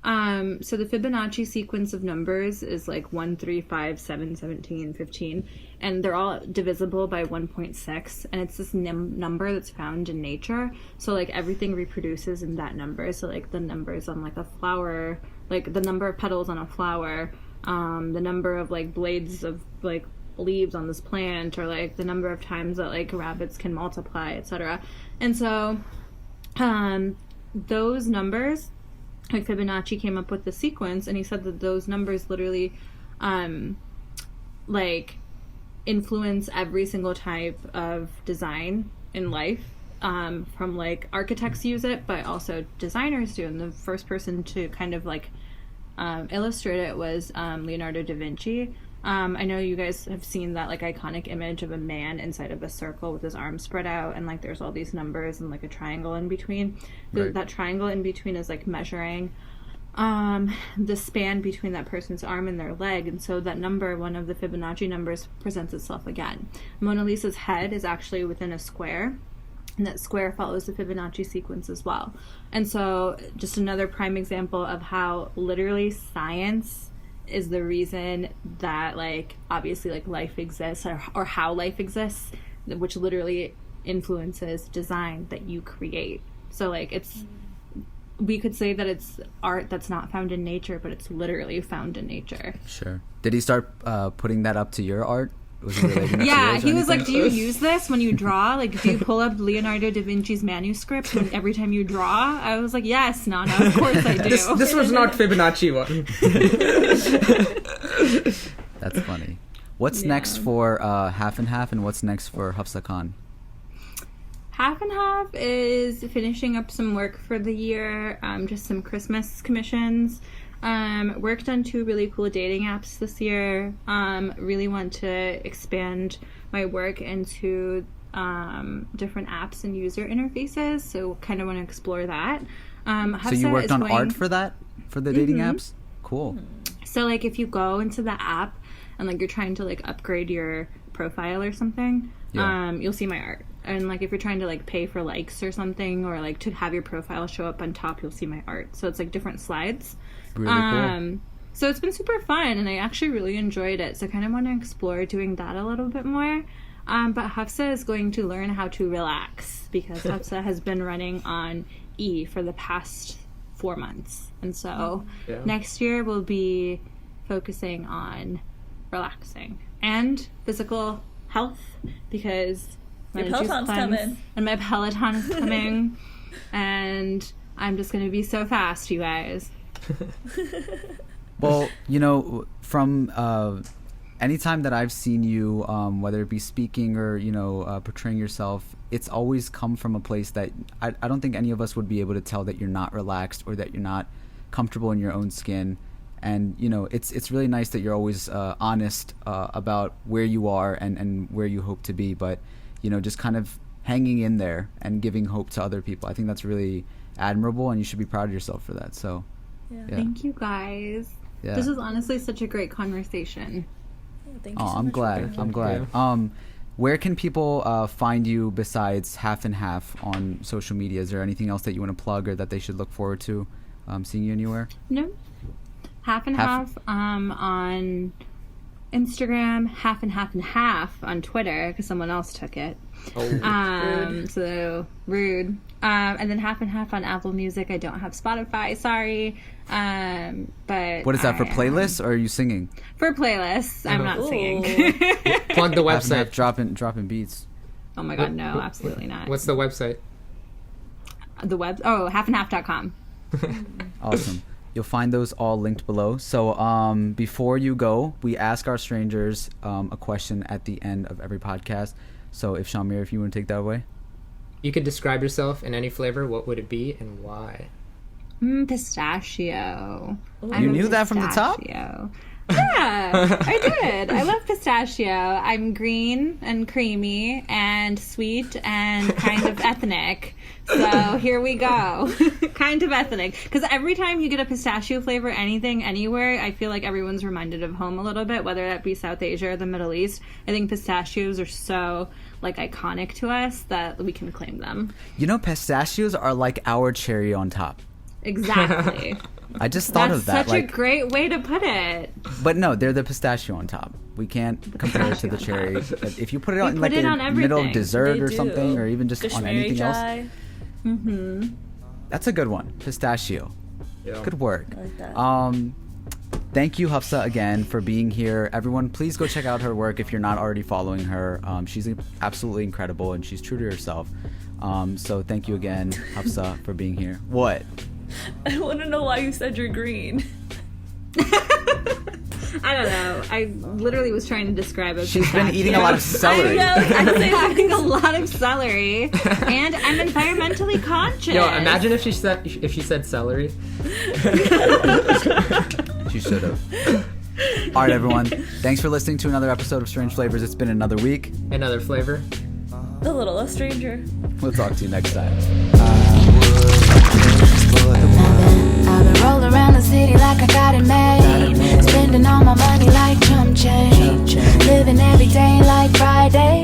So the Fibonacci sequence of numbers is like 1, 3, 5, 7, 17, 15, and they're all divisible by 1.6, and it's this number that's found in nature. So like everything reproduces in that number. So like the numbers on like a flower, like the number of petals on a flower, the number of like blades of like leaves on this plant, or like the number of times that like rabbits can multiply, etc. And so those numbers, like Fibonacci came up with the sequence, and he said that those numbers literally like influence every single type of design in life. From like architects use it, but also designers do. And the first person to kind of like illustrate it was Leonardo da Vinci. I know you guys have seen that like iconic image of a man inside of a circle with his arms spread out, and like there's all these numbers and like a triangle in between. Right. That triangle in between is like measuring the span between that person's arm and their leg, and so that number, one of the Fibonacci numbers, presents itself again. Mona Lisa's head is actually within a square, and that square follows the Fibonacci sequence as well. And so just another prime example of how literally science is the reason that like obviously like life exists, or how life exists, which literally influences design that you create. So like it's, we could say that it's art that's not found in nature, but it's literally found in nature. Sure. Did he start putting that up to your art? Was he relating it to Yeah, yours or he was like, anything? "Do you use this when you draw? Like, do you pull up Leonardo da Vinci's manuscript every time you draw?" I was like, "Yes, Nana, of course I do." This was not Fibonacci one. That's funny. What's Yeah. next for Half and Half, and what's next for Hafsa Khan? Half and Half is finishing up some work for the year, just some Christmas commissions. Worked on 2 really cool dating apps this year. Really want to expand my work into different apps and user interfaces, so kind of want to explore that. So you Hafsa worked is on going- art for that, for the dating apps? Cool. So like if you go into the app and like you're trying to like upgrade your profile or something, Yeah. you'll see my art. And like if you're trying to like pay for likes or something, or like to have your profile show up on top, you'll see my art. So it's like different slides. Really cool. So it's been super fun, and I actually really enjoyed it. So I kind of want to explore doing that a little bit more. But Hafsa is going to learn how to relax because Hafsa has been running on E for the past 4 months. And so next year we'll be focusing on relaxing and physical health because Your Peloton's coming. And my Peloton is coming. And I'm just going to be so fast, you guys. Well, you know, from anytime that I've seen you, whether it be speaking or, you know, portraying yourself, it's always come from a place that I don't think any of us would be able to tell that you're not relaxed or that you're not comfortable in your own skin. And, you know, it's really nice that you're always honest about where you are and where you hope to be. But, you know, just kind of hanging in there and giving hope to other people. I think that's really admirable, and you should be proud of yourself for that. So, yeah. Thank you, guys. Yeah. This is honestly such a great conversation. Thank you so I'm much for glad. being I'm here. glad. Where can people find you besides Half and Half on social media? Is there anything else that you want to plug or that they should look forward to seeing you anywhere? No. Half and half on Instagram, half and half and half on Twitter because someone else took it. Oh, So rude. And then half and half on Apple Music. I don't have Spotify, sorry. But What is that, for playlists or are you singing? For playlists. I'm not singing. plug the Half and Half website. dropping beats. Oh my god, no, absolutely not. What's the website? The web? Oh, halfandhalf.com. Awesome. You'll find those all linked below. So before you go, we ask our strangers a question at the end of every podcast. So if SHAH-AMEER, if you want to take that away. You could describe yourself in any flavor. What would it be and why? Pistachio. You knew that from the top? Pistachio. Yeah, I did. I love pistachio. I'm green and creamy and sweet and kind of ethnic. So here we go. Kind of ethnic. Because every time you get a pistachio flavor, anything, anywhere, I feel like everyone's reminded of home a little bit, whether that be South Asia or the Middle East. I think pistachios are so, like, iconic to us that we can claim them. You know, pistachios are like our cherry on top. Exactly. I just thought That's of that. such a great way to put it. But no, they're the pistachio on top. We can't compare it to the Pistachio on cherry. But if you put it on put like it a on middle everything. dessert They or do. something, or even just on Kashmiri anything else, chai. that's a good one. Pistachio. Yeah. Good work. I like that. Thank you, Hafsa, again for being here. Everyone, please go check out her work if you're not already following her. She's absolutely incredible and she's true to herself. So thank you again, Hafsa, for being here. What? I want to know why you said you're green. I don't know. I literally was trying to describe it. She's been eating a lot of celery. I'm having a lot of celery, and I'm environmentally conscious. Yo, imagine if she said celery. She should have. All right, everyone. Thanks for listening to another episode of Strange Flavors. It's been another week. Another flavor. The littlest stranger. We'll talk to you next time.